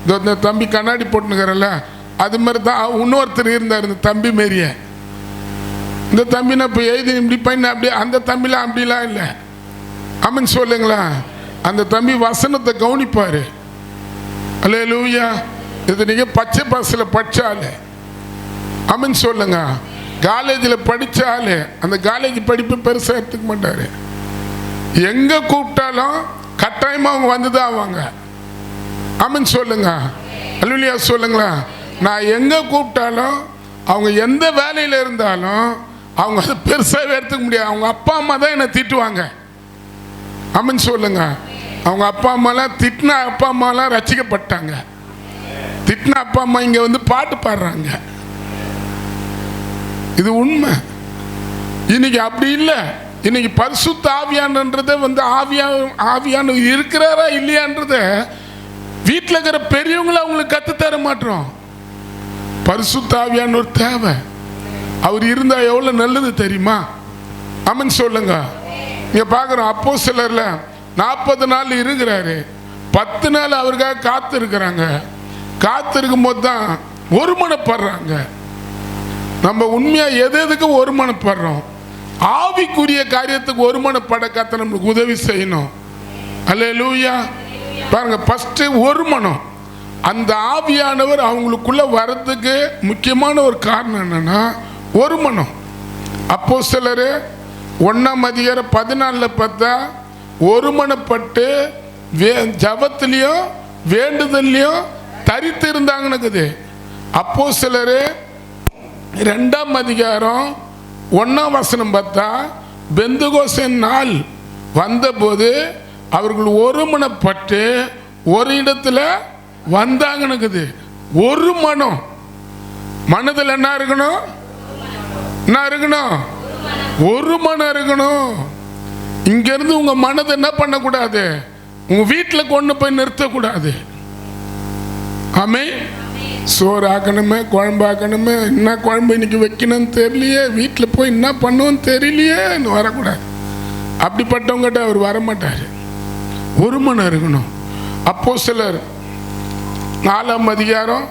இந்த தம்பி கண்ணாடி போட்டுனுக்கிறல்ல, அது மாதிரி தான் இன்னொருத்தர் இருந்தார், இந்த தம்பி மாரிய. இந்த தம்பினா இப்போ எழுதி இப்படி பண்ண அப்படி, அந்த தம்பிலாம் அப்படிலாம் இல்லை. ஆமென் சொல்லுங்களா. அந்த தம்பி வசனத்தை கவனிப்பார். அல்லேலூயா. இது நீங்கள் பச்சை பஸ்ஸில் படித்தாலே, ஆமென் சொல்லுங்க, காலேஜில் படித்தாலே அந்த காலேஜ் படிப்பு பெருசாக எடுத்துக்க மாட்டார். எங்கே கூப்பிட்டாலும் கட்டாயமாக அவங்க வந்து தான் ஆவாங்க. ஆமென் சொல்லுங்க. அல்லேலூயா சொல்லுங்களா. நான் எங்கே கூப்பிட்டாலும் அவங்க எந்த வேலையில் இருந்தாலும் அவங்க அதை பெருசாகவே எடுத்துக்க முடியாது. அவங்க அப்பா அம்மா தான் என்னை திட்டுவாங்க. ஆமென் சொல்லுங்க. அவங்க அப்பா அம்மாலாம் திட்டின அப்பா அம்மாலாம் ரசிக்கப்பட்டாங்க. திட்டின அப்பா அம்மா இங்கே வந்து பாட்டு பாடுறாங்க. இது உண்மை. இன்னைக்கு அப்படி இல்லை. இன்னைக்கு பரிசுத்த ஆவியானன்றதை வந்து ஆவியான இருக்கிறாரா இல்லையான்றத வீட்டில் இருக்கிற பெரியவங்களை அவங்களுக்கு கற்றுத்தர மாட்டோம். பரிசுத்த ஆவியானவர் தேவை. அவர் இருந்தால் எவ்வளோ நல்லது தெரியுமா. ஆமென் சொல்லுங்க. இங்கே பார்க்குறோம் அப்போஸ்தலர்ல 40 நாள் இருக்கிறாரு, 10 நாள் அவருக்காக காத்து இருக்கிறாங்க. காத்து இருக்கும் போது தான் ஒருமனப்படுறாங்க. நம்ம உண்மையாக எதுக்கு ஒருமனப்படுறோம்? ஆவிக்குரிய காரியத்துக்கு ஒருமனப்பட கத்த நம்மளுக்கு உதவி செய்யணும். அல்லேலூயா. பாருங்க, ஃபர்ஸ்ட் ஒருமனம். அந்த ஆவியானவர் அவங்களுக்குள்ள வர்றதுக்கு முக்கியமான ஒரு காரணம் என்னன்னா ஒருமனம். அப்போஸ்தலர் 1:14 பார்த்தா ஒருமனப்பட்டு ஜபத்திலையும் வேண்டுதல்லையும் தரித்து இருந்தாங்கன்னு. அப்போஸ்தலர் 2:1 பார்த்தா பெந்தகோஸ்தே நாள் வந்தபோது அவர்கள் ஒருமனப்பட்டு ஒரு இடத்துல வந்தாங்கன்னு. ஒரு மனம். மனதில் என்ன இருக்கணும்? என்ன இருக்கணும்? ஒரு மனம் இருக்கணும். இங்கிருந்து உங்க மனதை என்ன பண்ணக்கூடாது? உங்க வீட்டில் கொண்டு போய் நிறுத்தக்கூடாது. ஆமென். சோறு ஆக்கணுமே, குழம்பு ஆக்கணுமே, என்ன குழம்பு இன்னைக்கு வைக்கணும்னு தெரியலையே, வீட்டில் போய் என்ன பண்ணுவோன்னு தெரியலையே, வரக்கூடாது. அப்படிப்பட்டவங்ககிட்ட அவர் வரமாட்டார். ஒரு மனம் இருக்கணும். அப்போஸ்தலர் 4ஆம் அதிகாரம்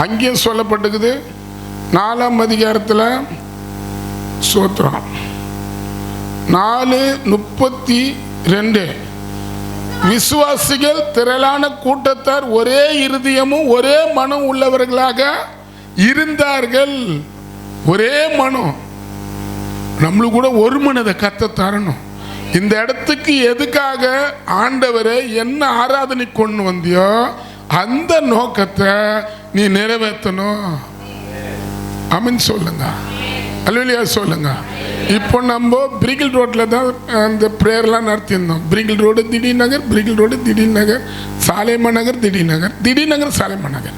அங்கேயும் சொல்லப்பட்டுக்குது. 4ஆம் அதிகாரத்தில் சோத்திரம் 4:32 விசுவாசிகள் திரளான கூட்டத்தார் ஒரே இருதயமும் ஒரே மனம் உள்ளவர்களாக இருந்தார்கள். ஒரே மனம். நம்மளுக்கு கூட ஒரு மனதை கத்த தரணும். இந்த இடத்துக்கு எதுக்காக ஆண்டவரை என்ன ஆராதனை கொண்டு வந்தியோ அந்த நோக்கத்தை நீ நிறைவேற்றணும். ஆமென் சொல்லுங்க. அல்லேலூயா சொல்லுங்க. இப்போ நம்ம பிரிகில் ரோட்டில் தான் அந்த ப்ரேயர்லாம் நடத்தியிருந்தோம். பிரிகில் ரோடு திடீர் நகர், பிரிகில் ரோடு திடீர் நகர், சாலேமா நகர் திடீர் நகர், திடீர் நகர் சாலேமா நகர்.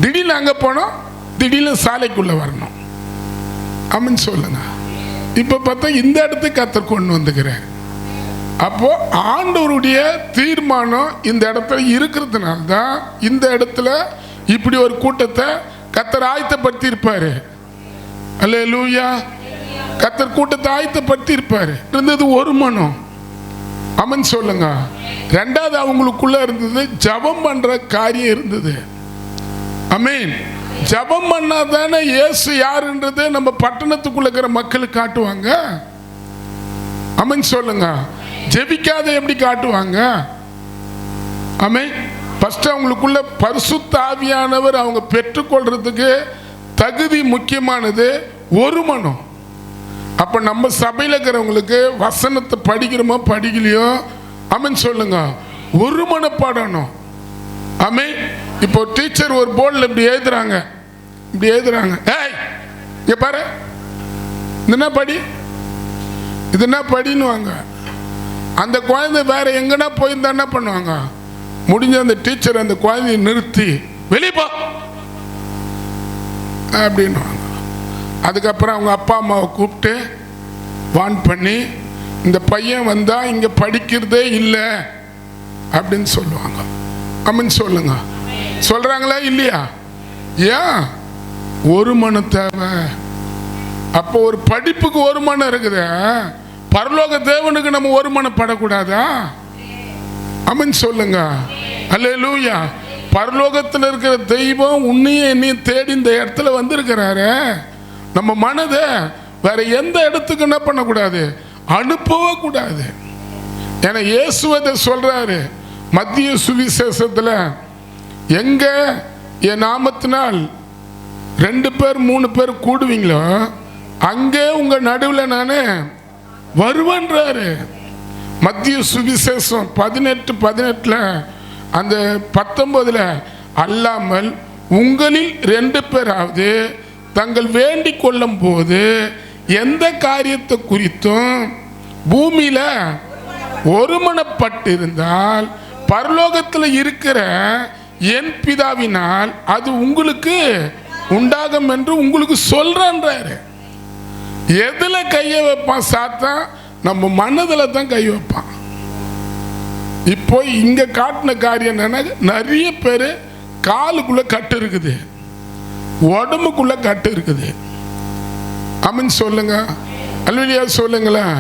திடீர்னு அங்கே போனோம், திடீர்னு சாலைக்குள்ளே வரணும். ஆமென் சொல்லுங்க. இப்போ பார்த்தா இந்த இடத்துக்கு கர்த்தர் கொண்டு வந்துக்கிறேன். அப்போ ஆண்டவருடைய தீர்மானம் இந்த இடத்துல இருக்கிறதுனால தான் இந்த இடத்துல இப்படி ஒரு கூட்டத்தை கர்த்தர் ஆயத்தப்படுத்தி இருப்பாரு. அல்லேலூயா. கர்த்தர் கூட்டத்தை ஆயத்தப்படுத்தி இருப்பாரு. இருந்தது ஒரு மனம். ஆமென் சொல்லுங்க. ரெண்டாவது அவங்களுக்குள்ள இருந்தது ஜெபம் பண்ற காரியம் இருந்தது. ஆமென். ஜெபம் பண்ணாதானே இயேசு யாருன்றது நம்ம பட்டணத்துக்குள்ள இருக்கிற மக்களுக்கு காட்டுவாங்க. ஆமென் சொல்லுங்க. ஜெபிக்காத எப்படி காட்டுவாங்க? ஆமென். ஃபர்ஸ்ட் அவங்களுக்குள்ள பரிசுத்த ஆவியானவர் அவங்க பெற்றுக்கொள்றதுக்கு தகுதி முக்கியமானது ஒரு மனம். அப்ப நம்ம சபையில் இருக்கிறவங்களுக்கு வசனத்தை படிக்கிறோமோ படிக்கலையோ, ஆமென் சொல்லுங்க, ஒரு மனப்பாடணும். ஆமென். இப்போ டீச்சர் ஒரு போர்டில் இப்படி எழுதுறாங்க, இப்படி எழுதுறாங்க. ஏய் இங்க பாரு, இதுனா படி, இதுனா படின்னுவாங்க. அந்த குழந்தை வேற எங்கன்னா போயிருந்தா என்ன பண்ணுவாங்க? முடிஞ்ச அந்த டீச்சர் அந்த குழந்தையை நிறுத்தி வெளியே போ அப்படின்னுவாங்க. அதுக்கப்புறம் அவங்க அப்பா அம்மாவை கூப்பிட்டு வான் பண்ணி, இந்த பையன் வந்தா இங்க படிக்கிறதே இல்லை அப்படின்னு சொல்லுவாங்க. ஆமென் சொல்லுங்க. சொல்றாங்களா இல்லையா? ஏன்? ஒரு மனம் தேவை. அப்போ ஒரு படிப்புக்கு ஒரு மனம் இருக்குது. பரலோக தேவனுக்கு நம்ம ஒரு மனம் படக்கூடாதா? ஆமென் சொல்லுங்க. அல்லேலூயா. பரலோகத்தில் இருக்கிற தெய்வம் உன்னையும் என்னையும் தேடி இந்த இடத்துல வந்திருக்கிறாரு. நம்ம மனதை வேற எந்த இடத்துக்கு என்ன பண்ணக்கூடாது? அனுப்பவே கூடாது. ஏன்னா இயேசுவதை சொல்றாரு மத்திய சுவிசேஷத்துல, எங்க என் நாமத்தினால் 2 பேர் 3 பேர் கூடுவீங்களோ அங்கே உங்க நடுவில் நானே வருவன்றாரு. மத்திய சுவிசேஷம் 18:18 அந்த 19 அல்லாமல் உங்களில் 2 பேராவது தங்கள் வேண்டிக் கொள்ளும் போது எந்த காரியத்தை குறித்தும் பூமியில ஒருமனப்பட்டிருந்தால் பரலோகத்தில் இருக்கிற என் பிதாவினால் அது உங்களுக்கு உண்டாகும் என்று உங்களுக்கு சொல்றாரு. எதுல கையை வைப்பான் சாத்தான்? நம்ம மனதில் தான் கை வைப்பான். இப்போ இங்க காட்டின காரியம் என்னன்னா, நிறைய பேர் காலுக்குள்ள கட்டு இருக்குது, உடம்புக்குள்ள கட்டு இருக்குது. ஆமென் சொல்லுங்க. அல்லேலூயா சொல்லுங்களேன்.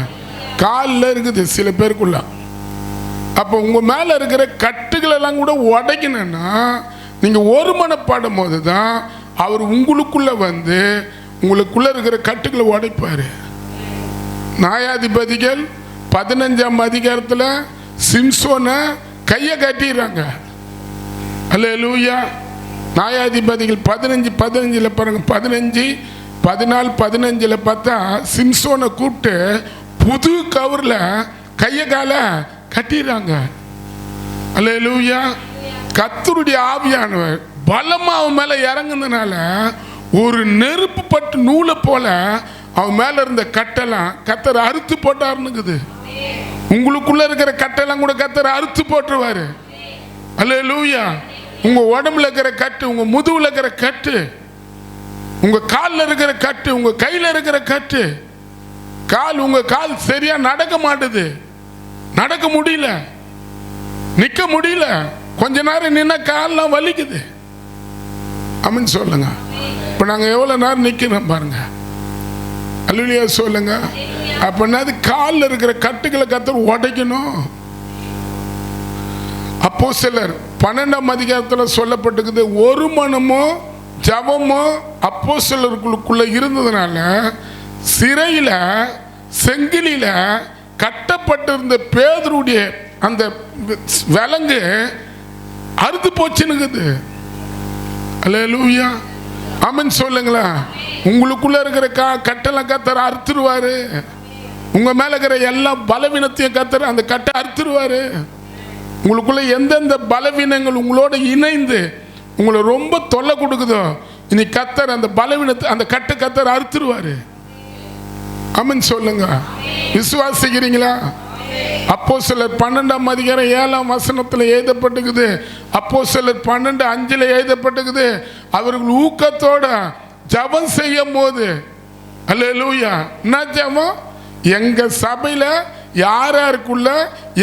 காலில் இருக்குது சில பேருக்குள்ள. அப்போ உங்க மேல இருக்கிற கட்டுகள் எல்லாம் கூட உடைக்கணும்னா நீங்க ஒரு மனப்பாடும் போது தான் அவர் உங்களுக்குள்ள வந்து உங்களுக்குள்ள இருக்கிற கட்டுகளை உடைப்பாரு. நியாயாதிபதிகள் 15ஆம் அதிகாரத்தில் சிம்சோனை கையை கட்டிடுறாங்க. அல்லேலூயா. நியாயாதிபதிகள் 15:15 பாருங்க. 15:14-15 பார்த்தா சிம்சோனை கூப்பிட்டு புது கவர்ல கையை கால கட்டிடுறாங்க. அல்லேலூயா. கர்த்தருடைய ஆவியானவர் பலமா அவன் மேல இறங்குனதுனால ஒரு நெருப்பு பட்டு நூலை போல அவன் மேல இருந்த கட்டெல்லாம் கர்த்தர் அறுத்து போட்டாருன்னுக்குது. உங்களுக்குள்ள இருக்கிற கட்டெல்லாம் கூட கர்த்தர் அறுத்து போட்டுருவாரு. அல்லேலூயா. உங்க உடம்புல இருக்கிற கட்டு, உங்க முதுகுல இருக்கிற கட்டு, உங்க காலில் இருக்கிற கட்டு, உங்க கையில இருக்கிற கட்டு, உங்க கால் சரியா நடக்க மாட்டுது, நடக்க முடியல, நிக்க முடியல, கொஞ்ச நேரம் நின்ன கால்லாம் வலிக்குது. ஆமென் சொல்லுங்க. இப்போ நாங்கள் எவ்வளோ நேரம் நிற்கிறோம் பாருங்க. அல்லேலூயா சொல்லுங்க. அப்படின்னா அது காலில் இருக்கிற கட்டுகளை கர்த்தர் உடைக்கணும். அப்போஸ்தலர் 12ஆம் அதிகாரத்தில் சொல்லப்பட்டிருக்குது, ஒரு மனமோ ஜபமோ அப்போஸ்தலர்களுக்குள்ள இருந்ததுனால சிறையில் செங்கிலியில் கட்டப்பட்டிருந்த பேதுருடைய அந்த விலங்கு அறுத்து போச்சுன்னுக்குது. அல்லேலூயா ஆமென் சொல்லுங்களா. உங்களுக்குள்ள இருக்கிற கட்டெல்லாம் கர்த்தர் அறுத்துருவாரு. உங்க மேல இருக்கிற எல்லா பலவீனத்தையும் கர்த்தர் அந்த கட்டை அறுத்துருவாரு. உங்களுக்குள்ள எந்தெந்த பலவீனங்கள் உங்களோட இணைந்து உங்களை ரொம்ப தொல்லை கொடுக்குதோ இனி கர்த்தர் அந்த பலவீனத்தை அந்த கட்டை கர்த்தர் அறுத்துருவாரு. ஆமென் சொல்லுங்க. விசுவாசிக்கிறீங்களா? அப்போஸ்தலர் 12ஆம் அதிகாரம் 7ஆம் வசனத்தில் எழுதப்பட்டிருக்குது. அப்போஸ்தலர் 12:5 எழுதப்பட்டிருக்குது, அவர்கள் ஊக்கத்தோட ஜெபம் செய்யும் போது, அல்லேலூயா, என்ன ஜெபம்? எங்க சபையில யார் யாருக்குள்ள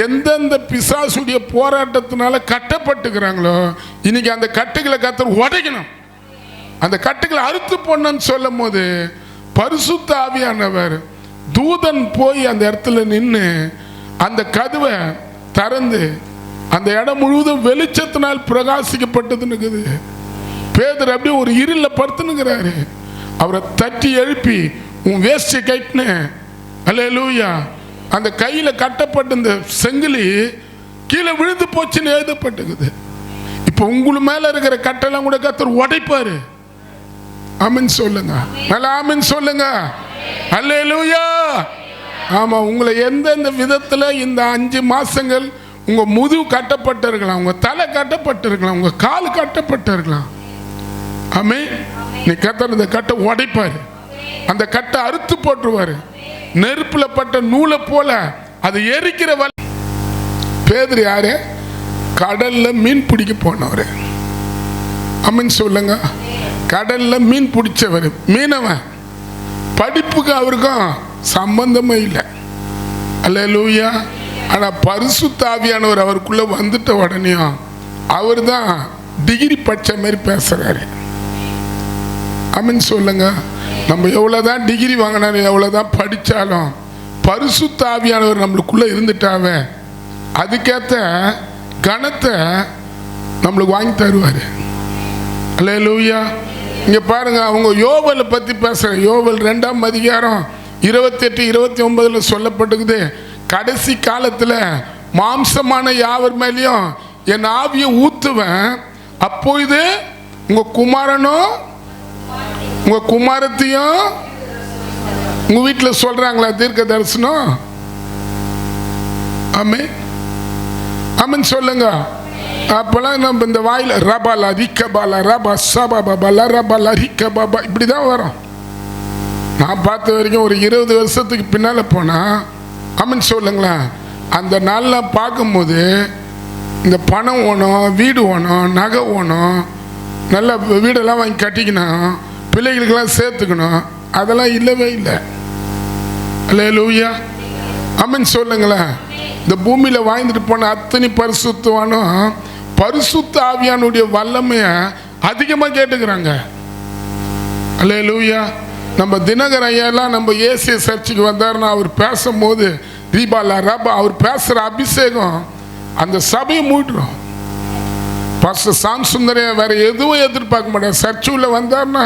எந்தெந்த பிசாசுடைய போராட்டத்தினால கட்டப்பட்டுக்கிறாங்களோ இன்னைக்கு அந்த கட்டுகளை கர்த்தர் உடைக்கணும், அந்த கட்டுகளை அறுத்து போடணும்னு சொல்லும் போது பரிசுத்த ஆவியானவர் தூதன் போய் அந்த இடத்துல நின்று அந்த கதவை திறந்து அந்த இடம் முழுவதும் வெளிச்சத்தினால் பிரகாசிக்கப்பட்டதுன்னு. பேதுரு அப்படியே ஒரு இருள படுத்துனுங்கிறாரு. அவரை தட்டி எழுப்பி உன் வேஷ்டி கைட்டுன்னு, அல்லேலூயா, அந்த கையில கட்டப்பட்ட இந்த செங்கிலி கீழே விழுந்து போச்சுன்னு எழுதப்பட்டிருக்குது. இப்போ உங்களுக்கு மேல இருக்கிற கட்டெல்லாம் கூட கர்த்தர் உடைப்பாரு. ஆமென் சொல்லுங்க. நல்லா ஆமென் சொல்லுங்க. அல்லேலூயா. ஆமா, உங்களை எந்தெந்த விதத்துல இந்த 5 மாசங்கள் உங்க முதுகு கட்டப்பட்டிருக்கலாம், உங்க தலை கட்டப்பட்டிருக்கலாம், உங்க கால் கட்டப்பட்டிருக்கலாம். ஆமென். நீ கர்த்தர் இந்த கட்டை உடைப்பாரு, அந்த கட்டை அறுத்து போட்டுருவாரு. நெருப்புல பட்ட நூலை போல அது எரிக்கிற வழி. பேதுரு யாரு? கடல்ல மீன் பிடிக்க போனவர். ஆமென் சொல்லுங்க. கடல்ல மீன் பிடிச்சவர், மீனவன். படிப்புக்கு அவருக்கும் சம்பந்தமே இல்லை. அல்லேலூயா. ஆனா பரிசுத்த ஆவியானவர் அவருக்குள்ள வந்துட்ட உடனே அவர் தான் டிகிரி படிச்ச மாதிரி பேசுறாரு. ஆமென் சொல்லுங்க. நம்ம எவ்வளவுதான் டிகிரி வாங்கினாலும் எவ்வளவுதான் படிச்சாலும் பரிசுத்த ஆவியானவர் நம்மளுக்குள்ள இருந்துட்டாவே அதுக்கேற்ற கணத்தை நம்மளுக்கு வாங்கி தருவாரு. அல்லேலூயா. இங்க பாருங்க, அவங்க யோவேலை பத்தி பேசுற. யோவேல் 2ஆம் அதிகாரம் 28, 29 சொல்லப்பட்டிருக்குது, கடைசி காலத்துல மாம்சமான யாவர் மேலேயும் என் ஆவியை ஊத்துவேன், அப்போது உங்க குமாரனும் உங்க குமாரத்தையும் உங்க வீட்டில் சொல்றாங்களா தீர்க்க தரிசனம்? ஆமென் ஆமென் சொல்லுங்க. அப்பெல்லாம் நம்ம இந்த வாயில ரபாலா ரிக்கபாலா ரபா சபாபாலா ரபாலா ரிக்கபாபா இப்படிதான் வரும். நான் பார்த்த வரைக்கும் ஒரு 20 வருஷத்துக்கு பின்னால போனா, ஆமென் சொல்லுங்களேன், அந்த நாள்லாம் பார்க்கும்போது இந்த பணம் ஓணும், வீடு ஓணும், நகை ஓணும், நல்ல வீடெல்லாம் வாங்கி கட்டிக்கணும், பிள்ளைகளுக்கெல்லாம் சேர்த்துக்கணும், அதெல்லாம் இல்லவே இல்லை. அல்லேலூயா. ஆமென் சொல்லுங்களேன். இந்த பூமியில வாழ்ந்துட்டு போன அத்தனை பரிசுத்தவானும் பரிசுத்த ஆவியானுடைய வல்லமைய அதிகமா கேட்டுக்கிறாங்க. அல்லேலூயா. நம்ம தினகர் ஐயாலாம் நம்ம ஏசிய சர்ச்சுக்கு வந்தாருன்னா அவர் பேசும்போது ரீபாலா ரபா அவர் பேசுற அபிஷேகம் அந்த சபையை மூடுறோம். பாஸ்டர் சாம் சுந்தரையா வேற எதுவும் எதிர்பார்க்க மாட்டார். சர்ச்சுல வந்தாருன்னா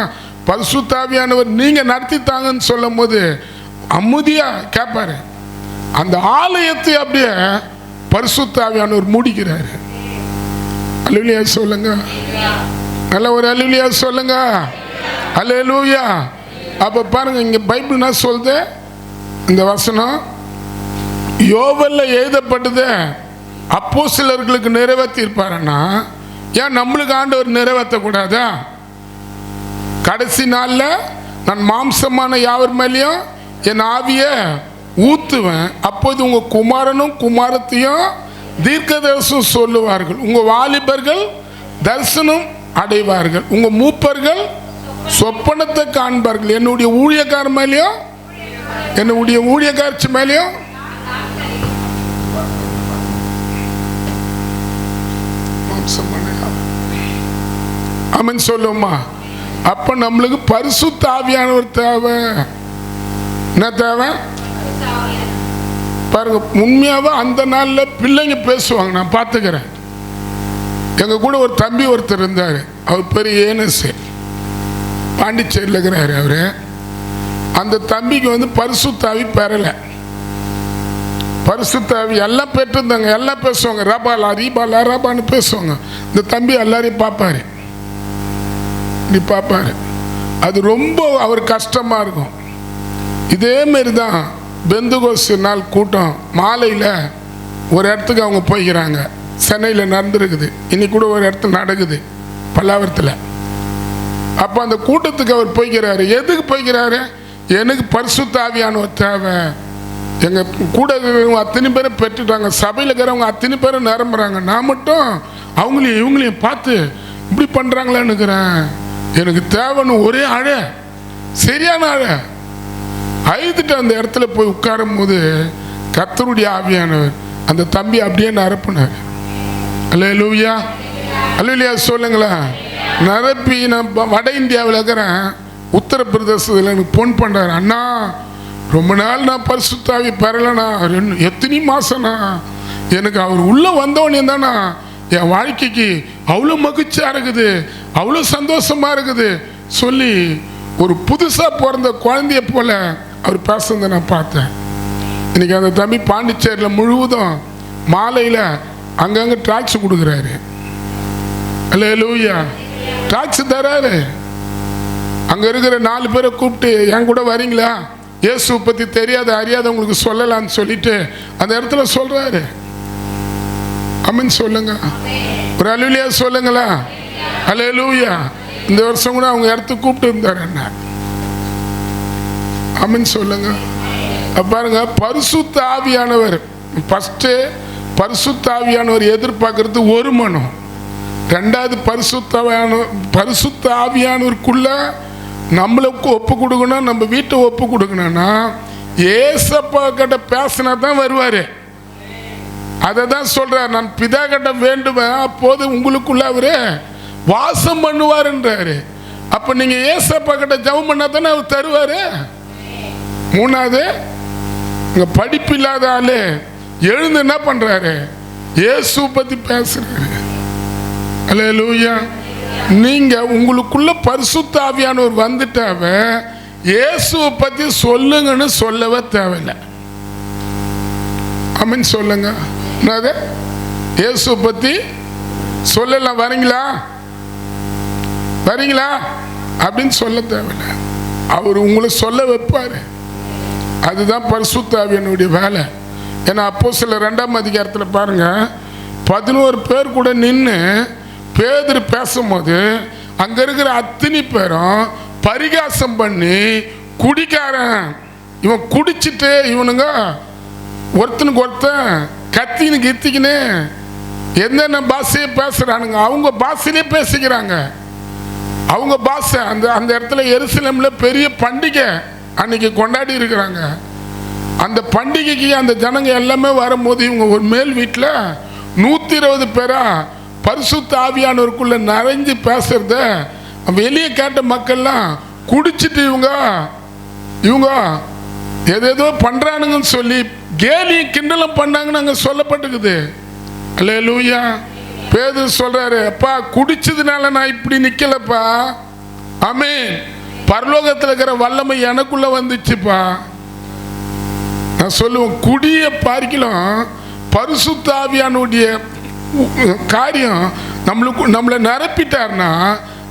பரிசுத்த ஆவியானவர் நீங்க நடத்தித்தாங்கன்னு சொல்லும் போது அமைதியா கேட்பாரு. அந்த ஆலயத்தை அப்படியே பரிசுத்த ஆவியானவர் மூடிக்கிறாரு. அல்லேலூயா சொல்லுங்க. நல்ல ஒரு அல்லேலூயா சொல்லுங்க. அல்லேலூயா. அப்ப பாருங்க, இங்க பைபிள் என்ன சொல்லுது? இந்த வசனம் யோவேல்ல எழுதப்பட்டது அப்போஸ்தலர்களுக்கு நிறைவேற்றி இருப்பாருன்னா ஏன் நம்மளுக்கு ஆண்டவர் நிறைவேற்ற கூடாதா? கடைசி நாள்ல நான் மாம்சமான யாவர் மேலேயும் என் ஆவிய ஊத்துவேன், அப்போது உங்க குமாரனும் குமாரத்தையும் தீர்க்க தரிசனம் சொல்லுவார்கள், உங்க வாலிபர்கள் தரிசனம் அடைவார்கள், உங்க மூப்பர்கள் சொப்பனத்தை காண்பார்கள். என்னுடைய ஊழியக்கார மேலேயும் என்னுடைய ஊழியக்காரச்சி மேலேயும் ஆமென் சொல்லுமா. அப்ப நம்மளுக்கு பரிசுத்த ஆவியானவர் தேவை. என்ன தேவை பாருங்க. உண்மையாவே அந்த நாள்ல பிள்ளைங்க பேசுவாங்க, நான் பார்த்துக்கிறேன். எங்க கூட ஒரு தம்பி ஒருத்தர் இருந்தாரு, அவர் பெரிய ஏனசு, பாண்டிச்சேரியில் இருக்கிறாரு அவரு. அந்த தம்பிக்கு வந்து பரிசுத்தாவி பெறல. பரிசுத்தாவி எல்லாம் பெற்றிருந்தாங்க, எல்லாம் பேசுவாங்க, ரபாலா ரீபாலா ரபான்னு பேசுவாங்க. இந்த தம்பி எல்லாரையும் பார்ப்பாரு, இப்படி பார்ப்பாரு. அது ரொம்ப அவர் கஷ்டமா இருக்கும். இதே மாதிரி தான் பெந்தகோஸ்து நாள் கூட்டம் மாலையில் ஒரு இடத்துக்கு அவங்க போய்க்கிறாங்க. சென்னையில் நடந்துருக்குது, இன்னைக்கு கூட ஒரு இடத்துல நடக்குது பல்லாவரத்தில். அப்போ அந்த கூட்டத்துக்கு அவர் போய்க்கிறாரு. எதுக்கு போய்க்கிறாரு? எனக்கு பரிசுத்த ஆவியானவர் தேவை. எங்கள் கூட இருக்கிறவங்க அத்தனை பேரை பெற்றுட்டாங்க, சபையில் இருக்கிறவங்க அத்தனை பேரை நிரம்புறாங்க, நான் மட்டும் அவங்களையும் இவங்களையும் பார்த்து இப்படி பண்ணுறாங்களான்னுக்கிறேன். எனக்கு தேவைன்னு ஒரே அழ, சரியான அழ. அழுதுட்டு அந்த இடத்துல போய் உட்காரும் போது கர்த்தருடைய ஆவியானவர் அந்த தம்பி அப்படியே நிரப்புனார். அல்லேலூயா, அல்லேலூயா சொல்லுங்களேன். நிரப்பி நான் வட இந்தியாவில் இருக்கிறேன், உத்தரப்பிரதேசத்தில் எனக்கு ஃபோன் பண்ணுறாரு. அண்ணா, ரொம்ப நாள் நான் பரிசுத்தாவி பெறலைண்ணா, எத்தனை மாசம்ண்ணா. எனக்கு அவர் உள்ளே வந்தவனே தானா என் வாழ்க்கைக்கு அவ்வளோ மகிழ்ச்சியாக இருக்குது, அவ்வளோ சந்தோஷமா இருக்குது சொல்லி ஒரு புதுசாக பிறந்த குழந்தைய போல அவர் பேசுறதை நான் பார்த்தேன். இன்னைக்கு அந்த தம்பி பாண்டிச்சேரியில் முழுவதும் மாலையில் அங்கங்கே டாக்ஸ் கொடுக்குறாரு. அல்லேலூயா, டாக்ஸ் தராரு. அங்கே இருக்கிற 4 பேரை கூப்பிட்டு என் கூட வரீங்களா, இயேசுவை பற்றி தெரியாத அறியாதவங்களுக்கு சொல்லலான்னு சொல்லிட்டு அந்த இடத்துல சொல்றாரு. ஆமென் சொல்லுங்க, ஒரு அல்லேலூயா சொல்லுங்களா. அல்லேலூயா. இந்த வருஷம் கூட அவங்க இடத்துக்கு கூப்பிட்டு இருந்தார் என்ன. ஆமென் சொல்லுங்க. பாருங்க, பரிசுத்த ஆவியானவர் ஃபர்ஸ்ட், பரிசுத்த ஆவியானவர் எதிர்பார்க்கறது ஒரு மனம். ரெண்டாவது பரிசுத்த ஆவியானவருக்குள்ள நம்மளுக்கு ஒப்பு கொடுக்கணும், நம்ம வீட்டை ஒப்பு கொடுக்கணும்னா ஏசப்பா கிட்ட பேசினா தான் வருவாரு. அதை தான் சொல்றார், நான் பிதா கிட்ட வேண்டுவேன், அப்போது உங்களுக்குள்ள அவரு வாசம் பண்ணுவாருன்றாரு. அப்ப நீங்க ஏசப்பா கிட்ட ஜெபம் பண்ணா தானே அவர் தருவாரு. மூணாவது, இங்க படிப்பு இல்லாத ஆளு எழுந்து என்ன பண்றாரு, இயேசு பத்தி பேசுறாரு. அல்லேலூயா. நீங்க உங்களுக்குள்ள பரிசுத்த ஆவியானவர் வந்துட்டாவ இயேசுவை பத்தி சொல்லுங்கன்னு சொல்லவே தேவையில்லை. ஆமென் சொல்லுங்க. என்னது, இயேசுவை பத்தி சொல்லலாம், வரீங்களா வரீங்களா அப்படின்னு சொல்ல தேவையில்லை, அவர் உங்களை சொல்ல வைப்பாரு. அதுதான் பரிசுத்த ஆவியானுடைய வேலை. ஏன்னா அப்போஸ்தலர் 2ஆம் அதிகாரத்தில் பாருங்க, 11 பேர் கூட நின்று பேதுரு பேசும்போது அங்க இருக்கிற அத்தனை பேரும் பரிகாசம் பண்ணி, குடிக்காரன் இவன் குடிச்சிட்டு இவனுங்க ஒருத்தனுக்கு ஒருத்தன் கத்தின்னு கித்திக்கின்னு என்னென்ன பாஷையை பேசுறானுங்க, அவங்க பாஷையிலே பேசிக்கிறாங்க. அவங்க பாஷை அந்த இடத்துல எருசலேம்ல பெரிய பண்டிகை அன்னைக்கு கொண்டாடி இருக்கிறாங்க. அந்த பண்டிகைக்கு அந்த ஜனங்க எல்லாமே வரும்போது இவங்க ஒரு மேல் வீட்டில் 120 பேரா பரிசுத்த ஆவியானவருக்குள்ள நிறைஞ்சு பேசுறத வெளியே கேட்ட மக்கள்லாம் குடிச்சிட்டு இவங்க எதேதோ பண்றானுங்கன்னு சொல்லி கேலி கிண்டலம் பண்ணாங்கன்னு அங்க சொல்லப்பட்டிருக்குது. அல்லேலூயா. பேதுரு சொல்றாரு, அப்பா குடிச்சதுனால நான் இப்படி நிக்கலப்பா, ஆமென், பரலோகத்தில் இருக்கிற வல்லமை எனக்குள்ள வந்துச்சுப்பா. நான் சொல்லுவேன், குடிய பார்க்கலாம் பரிசுத்த ஆவியானுடைய காரியம் நம்மளை நிரப்பிட்டார்னா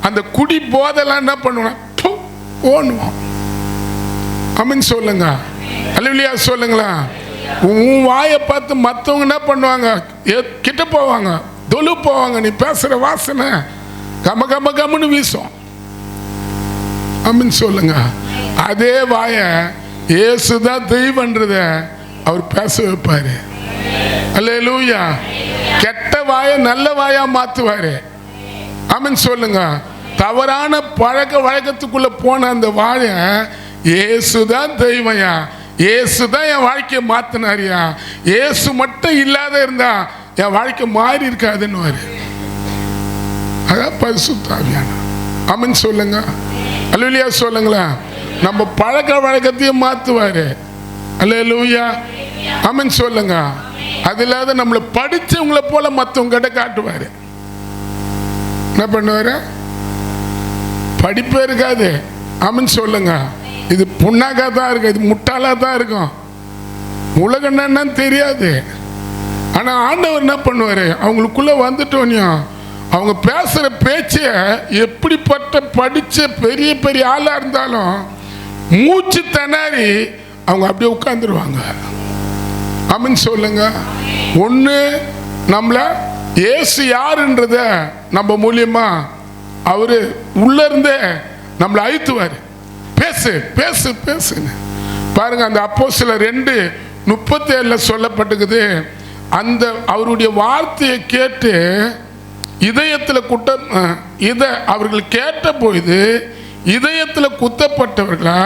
அந்த குடி போதெல்லாம் என்ன பண்ணுவோம், ஓணுவோம். ஆமென் சொல்லுங்க. அல்லேலூயா சொல்லுங்களா. உன் வாயை பார்த்து மற்றவங்க என்ன பண்ணுவாங்க, கிட்ட போவாங்க, தொழு போவாங்க. நீ பேசுற வாசனை கம கம கம்னு வீசும். ஆமென் சொல்லுங்க. அதே வாய இயேசுதான் தெய்வன்றத அவர் பேச வைப்பாரு. அல்லேலூயா. கெட்ட வாய நல்ல வாயா மாத்துவாரு. ஆமென் சொல்லுங்க. தவறான பழக்க வழக்கத்துக்குள்ள போன அந்த வாய இயேசுதான் தெய்வயா, இயேசுதான் என் வாழ்க்கையை மாத்தினாரியா, இயேசு மட்டும் இல்லாத இருந்தா என் வாழ்க்கை மாறி இருக்காதுன்னு. அதான் பரிசுத்த ஆவியானவர். ஆமென் சொல்லுங்க. அல்லேலூயா சொல்லுங்களேன். நம்ம பழக்க வழக்கத்தையும் மாற்றுவார். அல்லேலூயா ஆமென் சொல்லுங்க. அது இல்லாத நம்மளை படித்தவங்களை போல மற்றவங்க கிட்ட காட்டுவார். என்ன பண்ணுவார்? படிப்பே இருக்காது. ஆமென் சொல்லுங்க. இது புண்ணாக்கா தான் இருக்கும், இது முட்டாளாக தான் இருக்கும், உலகம் என்னன்னு தெரியாது. ஆனால் ஆண்டவர் என்ன பண்ணுவார்? அவங்களுக்குள்ளே வந்துட்டோனையும் அவங்க பேசுகிற பேச்சை எப்படிப்பட்ட படித்த பெரிய பெரிய ஆளாக இருந்தாலும் மூச்சு திணறி அவங்க அப்படியே உட்காந்துருவாங்க. ஆமென் சொல்லுங்க. ஒன்று நம்மளை இயேசு யாருன்றத நம்ம மூலியமா அவர் உள்ளேருந்தே நம்மளை அழுத்துவார். பேசு பேசு பேசுன்னு பாருங்க. அந்த அப்போஸ்தலர் 2:37 சொல்லப்பட்டிருக்குது. அந்த அவருடைய வார்த்தையை கேட்டு இதயத்தில் அவர்கள் கேட்ட பொழுது இதயத்தில் குத்தப்பட்டவர்களா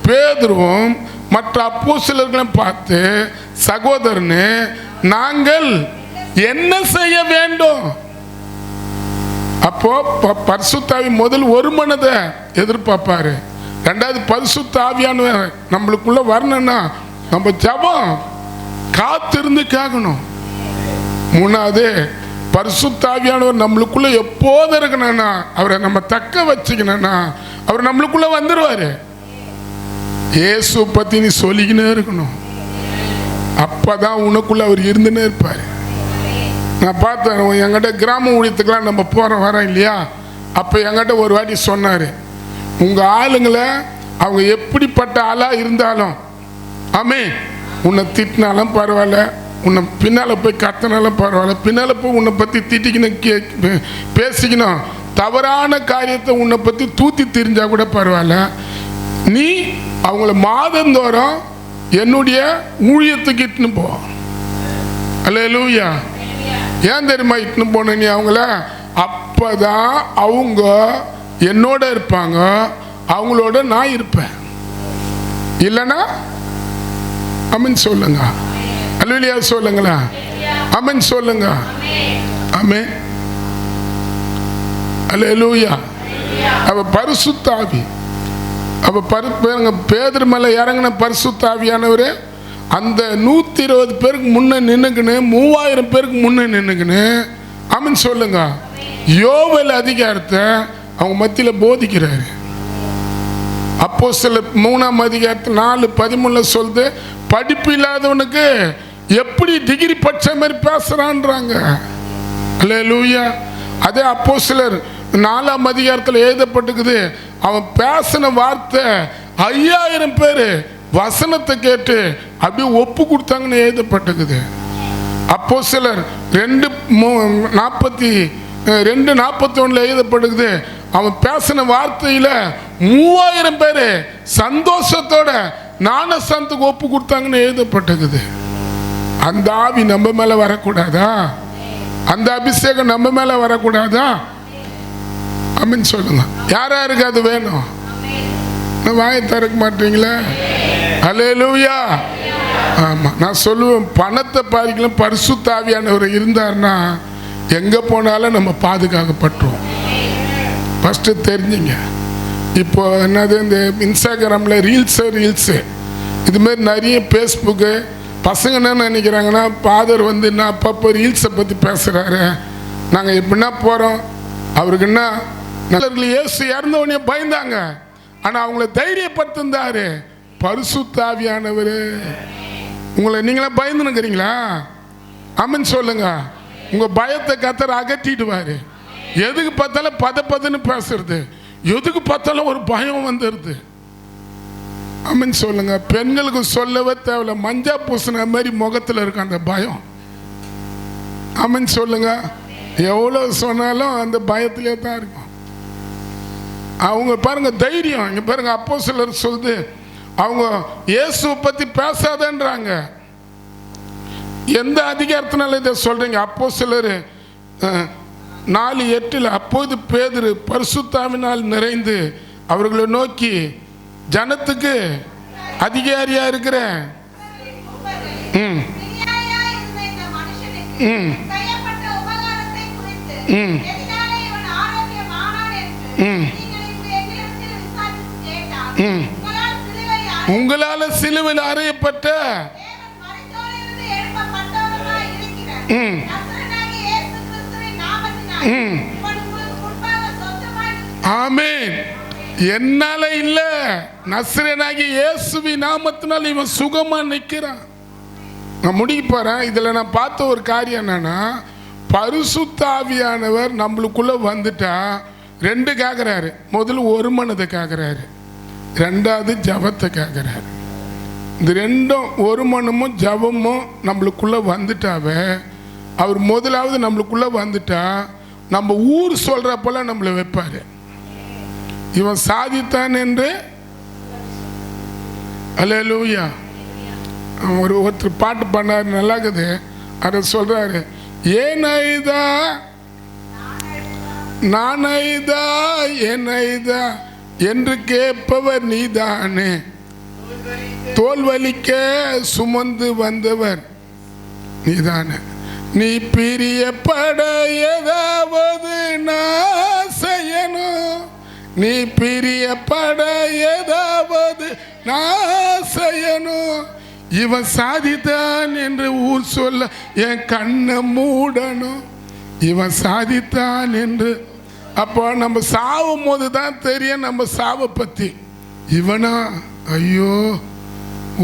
பேதுருவும் மற்ற அப்போஸ்தலர்களையும் பார்த்து, சகோதரனே, நாங்கள் என்ன செய்ய வேண்டும்? அப்போ பரிசுத்த ஆவி முதல் ஒரு மனதை எதிர்பார்ப்பாரு. ரெண்டாவது பரிசுத்த ஆவியானவர் நம்மளுக்குள்ள வரணும்னா நம்ம ஜெபம் காத்திருந்து கேட்கணும். மூணாவது பரிசுத்த ஆவியானவர் நம்மளுக்குள்ள எப்போது இருக்கணும்னா அவரை நம்ம தக்க வச்சுக்கணும்னா அவர் நம்மளுக்குள்ள வந்துடுவாரு. இயேசு பத்தி நீ சொல்லிக்கினே இருக்கணும். அப்பதான் உனக்குள்ள அவர் இருந்துன்னே இருப்பாரு. நான் பார்த்தேன், என்கிட்ட கிராம ஊழியத்துக்கெல்லாம் நம்ம போகிறோம் வரோம் இல்லையா, அப்போ என்கிட்ட ஒரு வாட்டி சொன்னார், உங்கள் ஆளுங்களை அவங்க எப்படிப்பட்ட ஆளாக இருந்தாலும், ஆமே, உன்னை திட்டினாலும் பரவாயில்ல, உன்னை பின்னால் போய் கத்தினாலும் பரவாயில்ல, பின்னால் போய் உன்னை பற்றி திட்டிக்கணும் பேசிக்கணும், தவறான காரியத்தை உன்னை பற்றி தூத்தி தெரிஞ்சால் கூட பரவாயில்ல, நீ அவங்கள மாதந்தோறும் என்னுடைய ஊழியத்துக்கு இட்டுன்னு போ. அல்லேலூயா. ஏன் தெரியுமா இட்டுன்னு போன நீ அவங்கள? அப்பதான் அவங்க என்னோட இருப்பாங்க, அவங்களோட நான் இருப்பேன். இல்லைன்னா அமன் சொல்லுங்க. அல்லேலூயா சொல்லுங்களா. அமன் சொல்லுங்க. ஆமென். அல்லேலூயா. அவ பரிசுத்த ஆவி, அவ பேதுரு மேல இறங்கின பரிசுத்த ஆவியானவரே அந்த 120 பேருக்கு முன்ன நின்னுக்குன்னு 3000 பேருக்கு முன்ன நின்னுக்குன்னு ஆமென் சொல்லுங்க யோவேல் அதிகாரத்தை அவங்க மத்தியில் போதிக்கிறாரு. அப்போஸ்தலர் 3ஆம் அதிகாரத்தில் 4:13 சொல்லுது, படிப்பு இல்லாதவனுக்கு எப்படி டிகிரி படிச்ச மாதிரி பேசுறான்றாங்க. அல்லேலூயா. அதே அப்போஸ்தலர் 4ஆம் அதிகாரத்தில் எழுதப்பட்டிருக்குது, அவன் பேசின வார்த்தை 5000 பேர் வசனத்தை கேட்டு அப்படியே ஒப்பு கொடுத்தாங்கன்னு எழுதப்பட்டிருக்குது. அப்போஸ்தலர் 2:41 எழுதப்பட்டிருக்குது, அவன் பேசின வார்த்தையில 3000 பேர் சந்தோஷத்தோட ஞானஸ்நானத்துக்கு ஒப்பு கொடுத்தாங்கன்னு எழுதப்பட்டிருக்குது. அந்த ஆவி நம்ம மேல வரக்கூடாதா? அந்த அபிஷேகம் நம்ம மேல வரக்கூடாதா? ஆமென் சொல்லுங்க. யாருக்கு அது வேணும்? வாயை திறக்க மாட்டீங்களா? அல்லேலூயா. ஆமா, நான் சொல்லுவேன், பணத்தை பாதிக்கலாம் பரிசுத்த ஆவியானவர் இருந்தார்னா எங்க போனாலும் நம்ம பாதுகாக்கப்பட்டுருவோம். ஃபர்ஸ்ட் தெரிஞ்சுங்க. இப்போ என்னது, இந்த இன்ஸ்டாகிராமில் ரீல்ஸு இது மாதிரி நிறைய ஃபேஸ்புக்கு பசங்க என்ன நினைக்கிறாங்கன்னா, ஃபாதர் வந்து என்ன அப்பப்போ ரீல்ஸை பற்றி பேசுகிறாரு, நாங்கள் எப்படின்னா போகிறோம், அவருக்கு என்ன நல்லவர்கள் இயேசு இறந்தவனே பயந்தாங்க, ஆனால் அவங்கள தைரியப்படுத்திருந்தாரு பரிசுத்த ஆவியானவர். உங்களை நீங்களே பயந்துனுக்கிறீங்களா? ஆமென் சொல்லுங்க. உங்கள் பயத்தை கர்த்தர் அகற்றிடுவார். எதுக்கு பார்த்தாலும் பதன்னு பேசுறது, எதுக்கு பார்த்தாலும் ஒரு பயம் வந்துடுது. ஆமென் சொல்லுங்க. பெண்களுக்கு சொல்லவே தேவையில்ல, மஞ்சா பூசின மாதிரி முகத்தில் இருக்கு அந்த பயம். ஆமென் சொல்லுங்க. எவ்வளோ சொன்னாலும் அந்த பயத்திலே தான் இருக்கும். அவங்க பாருங்க தைரியம். இங்க பாருங்க, அப்போஸ்தலர் சொல்லுது, அவங்க இயேசுவை பற்றி பேசாதேன்றாங்க. எந்த அதிகாரத்தினால இதை சொல்றீங்க? அப்போஸ்தலர் 4:8 அப்போது பேதுரு பரிசுத்த ஆவியினால் நிறைந்து அவர்களை நோக்கி, ஜனத்துக்கு அதிகாரியா இருக்கிற ம் ம் உங்களால சிலுவையில் அறையப்பட்ட ம் ம் ஆமென். என்னால இல்ல, நசரேயனாகி இயேசுவின் நாமத்தினால் இவன் சுகமா நிக்கிறான். நான் முடிக்க போறேன். இதுல நான் பார்த்த ஒரு காரியம் என்னன்னா, பரிசுத்த ஆவியானவர் நம்மளுக்குள்ள வந்துட்டா ரெண்டு கேட்கிறாரு. முதல்ல ஒரு மனதை கேட்கிறாரு, ரெண்டாவது ஜபத்தை கேட்கிறாரு. இந்த ரெண்டும் ஒரு மனமும் ஜபமும் நம்மளுக்குள்ள வந்துட்டாவே, அவர் முதலாவது நம்மளுக்குள்ள வந்துட்டா நம்ம ஊர் சொல்ற போல நம்மளை வைப்பாரு. இவன் சாதித்தான் என்று அல்லேலூயா. ஒருத்தர் பாட்டு பண்ணாரு, நல்லா இருக்குது. அதை சொல்றாரு, ஏனைதா நானைதா என்னைதா என்று கேட்பவர் நீதானே, தோல்வலிக்க சுமந்து வந்தவர் நீதானே, நீ பிரியப்பட ஏதாவது நான் செய்யணும், நீ பிரியப்பட ஏதாவது நான் செய்யணும், இவன் சாதித்தான் என்று ஊர் சொல்ல என் கண்ணை மூடணும், இவன் சாதித்தான் என்று. அப்போ நம்ம சாவும் போது தான் தெரியும் நம்ம சாவை பத்தி. இவனா ஐயோ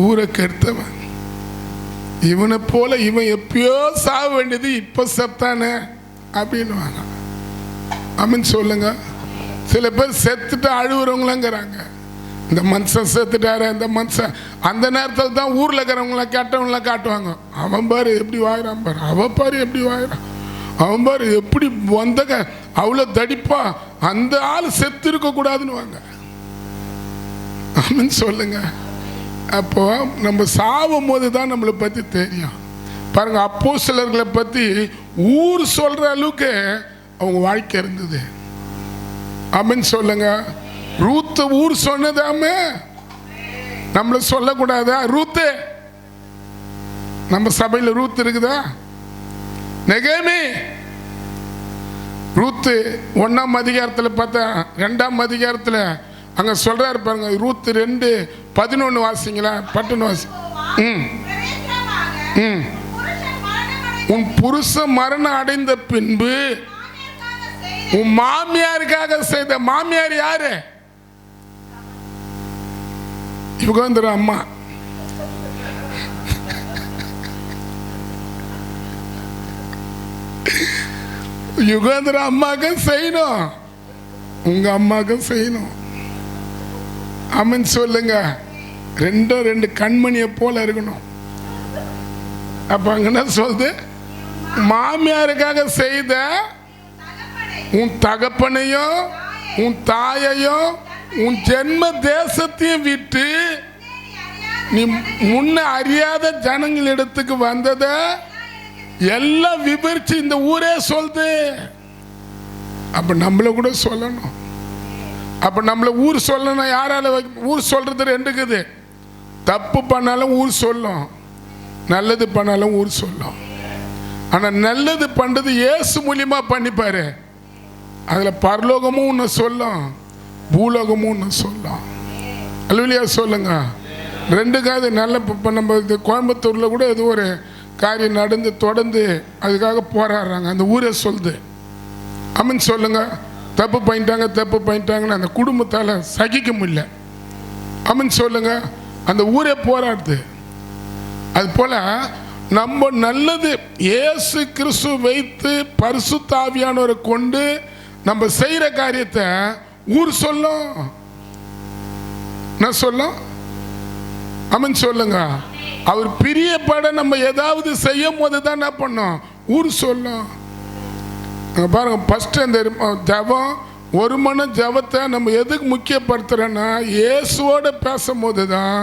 ஊரை கெடுத்தவன், இவனை போல இவன் எப்பயோ சாக வேண்டியது இப்ப செத்தானே அப்படின்னு அமீன் சொல்லுங்க. சில பேர் செத்துட்டு அழுவுறவங்களாங்கிறாங்க, இந்த மனுஷன் செத்துட்டாரு, இந்த மனுஷன். அந்த நேரத்தில் தான் ஊரில் இருக்கிறவங்கள கேட்டவங்களாம் காட்டுவாங்க, அவன் பாரு எப்படி வாயிறான் பாரு, அவன் பாரு எப்படி வாயிறான், அவன் பாரு எப்படி வந்தக அவ்வளோ தடிப்பா, அந்த ஆள் செத்து இருக்க கூடாதுன்னு வாங்க. அமீன் சொல்லுங்க. அப்போ நம்ம சாவும் போது தான் நம்மளை பற்றி தெரியும். பாருங்க, அப்போஸ்தலர்களை பற்றி ஊர் சொல்ற அளவுக்கு அவங்க வாழ்க்கை இருந்தது. அமீன் சொல்லுங்க. ரூத்து ஊர் சொன்னதாமே நம்மள சொல்லக்கூடாதா? ரூத்து நம்ம சபையில் ரூத்து இருக்குதா? நெகேமி ரூத்து 1ஆம் அதிகாரத்தில் பார்த்தா 2ஆம் அதிகாரத்தில் அங்க சொல்றாரு பாருங்க, ரூத்து 2:11 வாசிங்களா? பட்டுன்னு வாசி. உன் புருஷன் மரணம் அடைந்த பின்பு உன் மாமியாருக்காக செய்த. மாமியார் யாரு? யுகந்தர அம்மா. யுகந்தர அம்மாக்கு செய்யணும், உங்க அம்மாக்கு செய்யணும். அமீன் சொல்லுங்க. ரெண்டும் ரெண்டு கண்மணியை போல இருக்கணும். அப்ப அங்க என்ன சொல்லுது? மாமியாருக்காக செய்த உன் தகப்பனையும் உன் தாயையும் உன் ஜென்ம தேசத்தையும் விட்டு நீ முன்ன அறியாத ஜனங்களிடத்துக்கு வந்தத எல்லாம் விவரிச்சு இந்த ஊரே சொல்லுது. அப்ப நம்மள கூட சொல்லணும். அப்ப நம்மள ஊர் சொல்லணும். யாரால ஊர் சொல்றது ரெண்டுக்குது. தப்பு பண்ணாலும் ஊர் சொல்லும், நல்லது பண்ணாலும் ஊர் சொல்லும். ஆனா நல்லது பண்றது இயேசு மூலியமா பண்ணிப்பாரு. அதுல பரலோகமும் ஒன்று சொல்லும், பூலோகமும் ஒன்று சொல்லும். அல்லேலூயா சொல்லுங்க. ரெண்டுக்காவது நல்ல. இப்போ நம்ம இது கோயம்புத்தூர்ல கூட ஏதோ ஒரு காரியம் நடந்து தொடர்ந்து அதுக்காக போராடுறாங்க, அந்த ஊரே சொல்லுது. அமீன் சொல்லுங்க. தப்பு பண்ணிட்டாங்கன்னு அந்த குடும்பத்தால் சகிக்க முடியல. அமீன் சொல்லுங்க. அந்த ஊரே போராடுது. அது போல நம்ம நல்லது இயேசு கிறிஸ்து வைத்து பரிசுத்த ஆவியானவரை கொண்டு நம்ம செய்யற காரியத்தை ஊர் சொல்லும். நான் சொல்லும். அமீன் சொல்லுங்க. அவர் பிரியப்பட நம்ம ஏதாவது செய்யும் போது தான் என்ன பண்ணோம்? ஊர் சொல்லும். பாருங்க, ஃபர்ஸ்ட் அந்த ஜபம், ஒரு மன ஜபத்தை நம்ம எதுக்கு முக்கியப்படுத்துறோன்னா, இயேசுவோட பேசும்போது தான்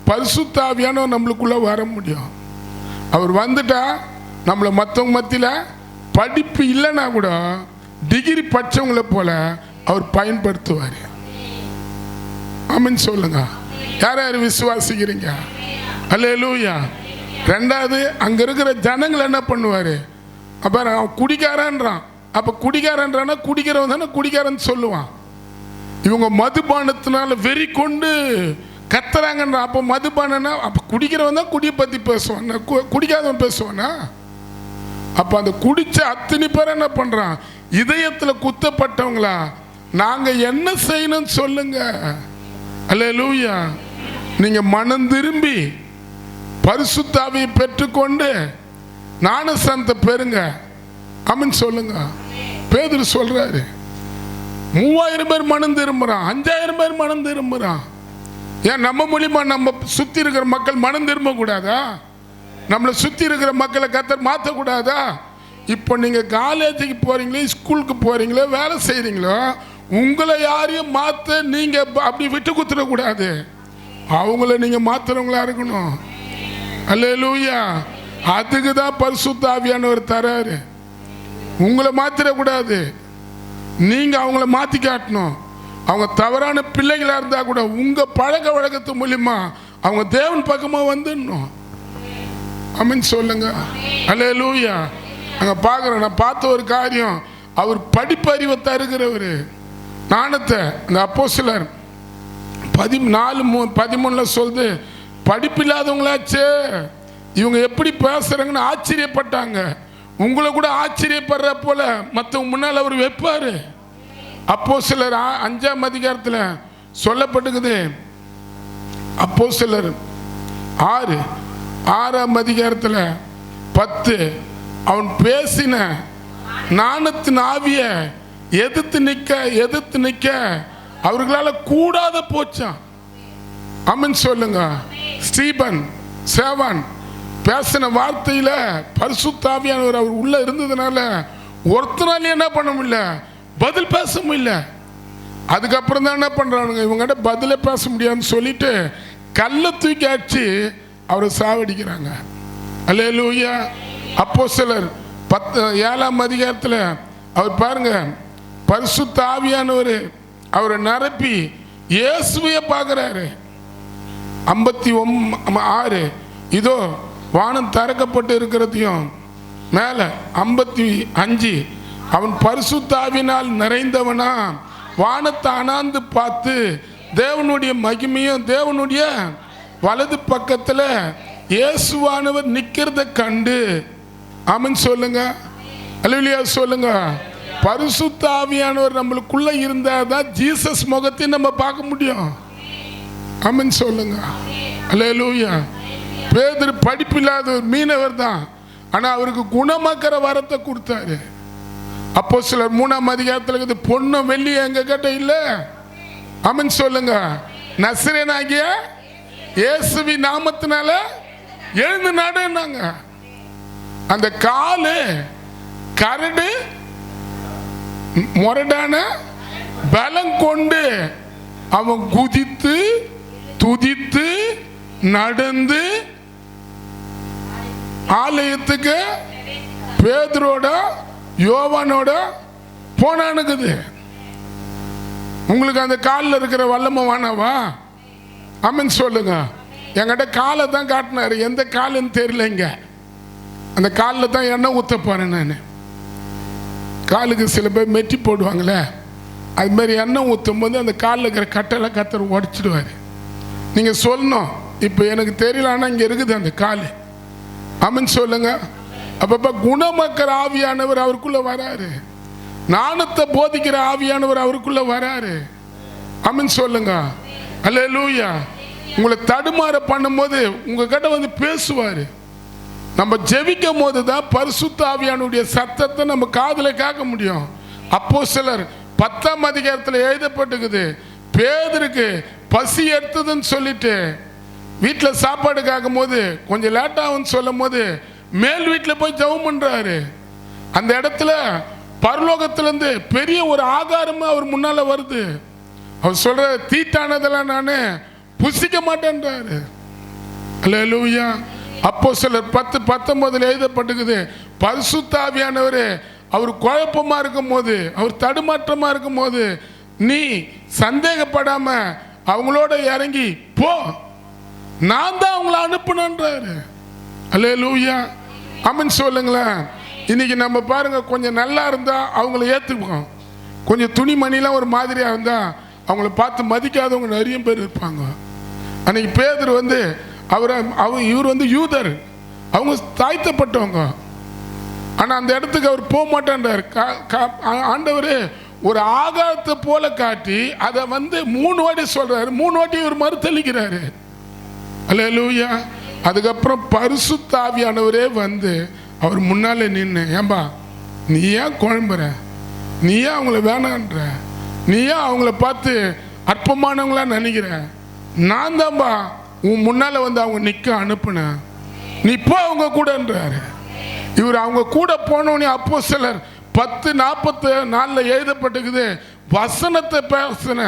பரிசுத்த ஆவியானவர் நம்மளுக்குள்ள வர முடியும். அவர் வந்துட்டா நம்மளை மற்றவங்க மத்தியில் படிப்பு இல்லைன்னா கூட டிகிரி படித்தவங்களை போல அவர் பயன்படுத்துவார். ஆமென் சொல்லுங்க. யார் யார் விசுவாசிக்கிறீங்க? அல்லேலூயா. ரெண்டாவது, அங்க இருக்கிற ஜனங்கள் என்ன பண்ணுவாரு? அப்ப அவன் குடிக்காரன்றான். அப்ப குடிக்காரன்றானா குடிக்கிறவன் தானே குடிக்காரன் சொல்லுவான். இவங்க மதுபானத்தினால வெறி கொண்டு கத்துறாங்கன்ற. அப்போ மதுபானம்னா அப்போ குடிக்கிறவன் தான் குடியை பற்றி பேசுவான், குடிக்காதவன் பேசுவானா? அப்போ அந்த குடிச்ச அத்தனை பேர் என்ன பண்ணுறான்? இதயத்தில் குத்தப்பட்டவங்களா நாங்கள் என்ன செய்யணும்னு சொல்லுங்க. அல்லேலூயா. நீங்கள் மனம் திரும்பி பரிசுத்த ஆவியை பெற்றுக்கொண்டு ஞானஸ்நானத்தை பெறுங்க. ஆமென் சொல்லுங்க. பேதுரு சொல்றாரு, 3000 பேர் மனம் திரும்புறான், 5000 பேர் மனம் திரும்புறான். ஏன் நம்ம மூலியமா நம்ம சுத்தி இருக்கிற மக்கள் மனம் திரும்ப கூடாதா? நம்மளை சுத்தி இருக்கிற மக்களை கர்த்தர் மாற்றக்கூடாதா? இப்போ நீங்க காலேஜுக்கு போறீங்களோ, ஸ்கூலுக்கு போறீங்களோ, வேலை செய்றீங்களோ, உங்களை யாரையும் மாற்ற நீங்க அப்படி விட்டு குத்துடக்கூடாது. அவங்கள நீங்க மாத்துறவங்களா இருக்கணும். அல்லேலூயா. அதுக்கு தான் பரிசுத்த ஆவியானவர் தராரு. உங்களை மாத்திரக்கூடாது, நீங்க அவங்கள மாத்தி காட்டணும். அவங்க தவறான பிள்ளைகளா இருந்தா கூட உங்க பழக்க வழக்கத்து மூலியமா அவங்க தேவன் பக்கமா வந்துடணும். ஆமென் சொல்லுங்க. அல்லேலூயா. அங்க பார்க்குறோம், நான் பார்த்த ஒரு காரியம், அவர் படிப்பறிவை தருகிறவர். ஞானத்தை இந்த அப்போஸ்தலர் 14:13 சொல்லுது, படிப்பில்லாதவங்களாச்சே இவங்க எப்படி பேசுறாங்கன்னு ஆச்சரியப்பட்டாங்க. உங்களை கூட ஆச்சரியப்படுற போல மற்றவங்க முன்னால் அவர் வைப்பாரு. அப்போஸ்தலர் 5ஆம் அதிகாரத்தில் சொல்லப்பட்டுக்குது. அப்போஸ்தலர் 6ஆம் அதிகாரத்தில் 10 அவன் பேசின ஞானத்தின் ஆவிய எதிர்த்து நிக்க அவர்களால கூடாத போச்சான். ஆமென் சொல்லுங்க. ஸ்டீபன் சேவான் பேசின வார்த்தையில பரிசுத்த ஆவியானவர் அவர் உள்ள இருந்ததுனால ஒருத்தனால என்ன பண்ண முடியல, பதில் பேச முடியல. அதுக்கப்புறம் தான் என்ன பண்றானுங்க, இவங்ககிட்ட பதிலே பேச முடியாதுன்னு சொல்லிட்டு கல்லை தூக்கி அடிச்சு அவரை சாவடிக்கிறாங்க. அல்லேலூயா. அப்போஸ்தலர் 7ஆம் அதிகாரத்தில் அவர் பாருங்க, பரிசுத்த ஆவியானவர் அவரை நிரப்பி இயேசுவையே பார்க்கிறாரு. 56 இதோ வானம் திறக்கப்பட்டு இருக்கிறதையும் மேல 55 அவன் பரிசுத்த ஆவியினால் நிறைந்தவனா வானத்தை அண்ணாந்து பார்த்து தேவனுடைய மகிமையும் தேவனுடைய வலது பக்கத்தில் இயேசுவானவர் நிற்கிறத கண்டு. ஆமென் சொல்லுங்க. அல்லேலூயா சொல்லுங்க. பரிசுத்த ஆவியானவர் நம்மளுக்குள்ள இருந்தாதான் ஜீசஸ் முகத்தை நம்ம பார்க்க முடியும். ஆமென் சொல்லுங்க. அல்லேலூயா. பேதுரு படிப்பில்லாத ஒரு மீனவர் தான், ஆனா அவருக்கு குணமாக்கிற வரத்தை கொடுத்தாரு. அப்போஸ்தலர் 3ஆம் அதிகாரத்தில் இருக்குது, பொண்ணும் வெள்ளி எங்க கிட்ட இல்ல. ஆமென் சொல்லுங்க. நசரேயனாகிய இயேசுவின் நாமத்தினால எழுந்து நடனாங்க. அந்த காலு கரடு முரடான பலம் கொண்டு அவன் குதித்து துதித்து நடந்து ஆலயத்துக்கு பேதுரோட யோவானோட போனானுக்குது. உங்களுக்கு அந்த காலில் இருக்கிற வல்லமை வானவா? ஆமென் சொல்லுங்க. என்கிட்ட காலை தான் காட்டினாரு, எந்த காலுன்னு தெரியலைங்க. அந்த காலில் தான் எண்ணெய் ஊற்ற போறேன் நான். காலுக்கு சில பேர் மெட்டி போடுவாங்களே, அது மாதிரி எண்ணெய் ஊற்றும் போது அந்த காலில் இருக்கிற கட்டெல்லாம் கத்தர் உடச்சிடுவார். நீங்கள் சொல்லணும், இப்போ எனக்கு தெரியல, ஆனால் இங்கே இருக்குது அந்த கால். ஆமென் சொல்லுங்க. அப்பப்போ குணமக்கிற ஆவியானவர் அவருக்குள்ள வராரு, ஞானத்தை போதிக்கிற ஆவியானவர் அவருக்குள்ள வராரு. ஆமென் சொல்லுங்க. அல்லேலூயா. உங்களை தடுமாற பண்ணும்போது உங்ககிட்ட வந்து பேசுவார். நம்ம ஜெபிக்கும் போது தான் பரிசுத்த ஆவியானுடைய சத்தத்தை நம்ம காதில் கேட்க முடியும். அப்போஸ்தலர் 10ஆம் அதிகாரத்தில் எழுதப்பட்டிருக்குது, பேதுருக்கு பசி எடுத்ததுன்னு சொல்லிட்டு வீட்டில் சாப்பாடு கேட்கும் போது கொஞ்சம் லேட்டாகும்னு சொல்லும் போது மேல் வீட்டில் போய் ஜெபம் பண்றாரு. அந்த இடத்துல பரலோகத்திலேருந்து பெரிய ஒரு ஆகாரமும் அவர் முன்னால வருது. அவர் சொல்ற, தீட்டானதெல்லாம் நான் புசிக்க மாட்டேன்றாரு. அல்லேலூயா. அப்போஸ்தலர் 10:19 எழுதப்பட்டிருக்குது, பரிசுத்த ஆவியானவர் அவர் குழப்பமா இருக்கும் போது, அவர் தடுமாற்றமா இருக்கும் போது நீ சந்தேகப்படாம அவங்களோட இறங்கி போ, நான் தான் அவங்கள அனுப்பணுன்றாரு. அல்லேலூயா. ஆமென் சொல்லுங்களேன். இன்னைக்கு நம்ம பாருங்க, கொஞ்சம் நல்லா இருந்தா அவங்கள ஏத்துக்குவோம், கொஞ்சம் துணிமணிலாம் ஒரு மாதிரியா இருந்தா அவங்கள பார்த்து மதிக்காதவங்க நிறைய பேர் இருப்பாங்க. அன்னைக்கு பேதுரு வந்து இவர் வந்து யூதர், அவங்க தாழ்த்தப்பட்டவங்க. ஆனால் அந்த இடத்துக்கு அவர் போக மாட்டேன்றார். ஆண்டவர் ஒரு ஆகாரத்தை போல காட்டி அதை வந்து 3 வாட்டி சொல்றாரு, 3 வாட்டி இவர் மறுத்தளிக்கிறாரு. அல்லேலூயா. அதுக்கப்புறம் பரிசுத்த ஆவியானவரே வந்து அவர் முன்னாலே நின்று, ஏன்பா நீ ஏன் குழம்புற, நீ ஏன் அவங்கள வேணான்ற, நீ ஏன் அவங்கள பார்த்து அற்பமானவங்களா நினைக்கிற, நான் தான்பா உன் முன்னால வந்து அவங்க நிற்க அனுப்புனேன், நீ போ அவங்க கூடன்றாரு. இவர் அவங்க கூட போனோடனே அப்போஸ்தலர் 10:44 எழுதப்பட்டிருக்குது, வசனத்தை பேசின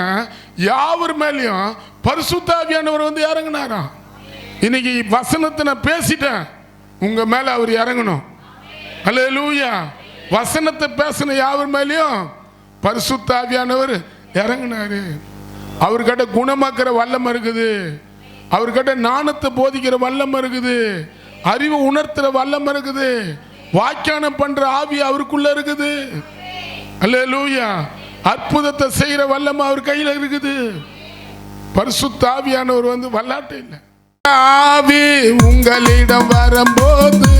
யாவர் மேலேயும் பரிசுத்த ஆவியானவர் வந்து இறங்கினாராம். இன்னைக்கு வசனத்தை நான் பேசிட்டேன், உங்க மேல அவர் இறங்கணும். அல்லேலூயா. வசனத்தை பேசின யாவர் மேலேயும் பரிசுத்த ஆவியானவர் இறங்கினாரு. அவர்கிட்ட குணமாக்குற வல்லமை இருக்குது, அவர்கிட்ட ஞானத்தை போதிக்கிற வல்லமை இருக்குது, அறிவு உணர்த்துற வல்லமை இருக்குது, வாக்கியானம் பண்ற ஆவி அவருக்குள்ள இருக்குது. அல்லேலூயா. அற்புதத்தை செய்யற வல்லமை அவர் கையில இருக்குது. பரிசுத்த ஆவியானவர் வந்து வல்லாட்டே இல்லை. ஆவி உங்களிடம் வரும்போது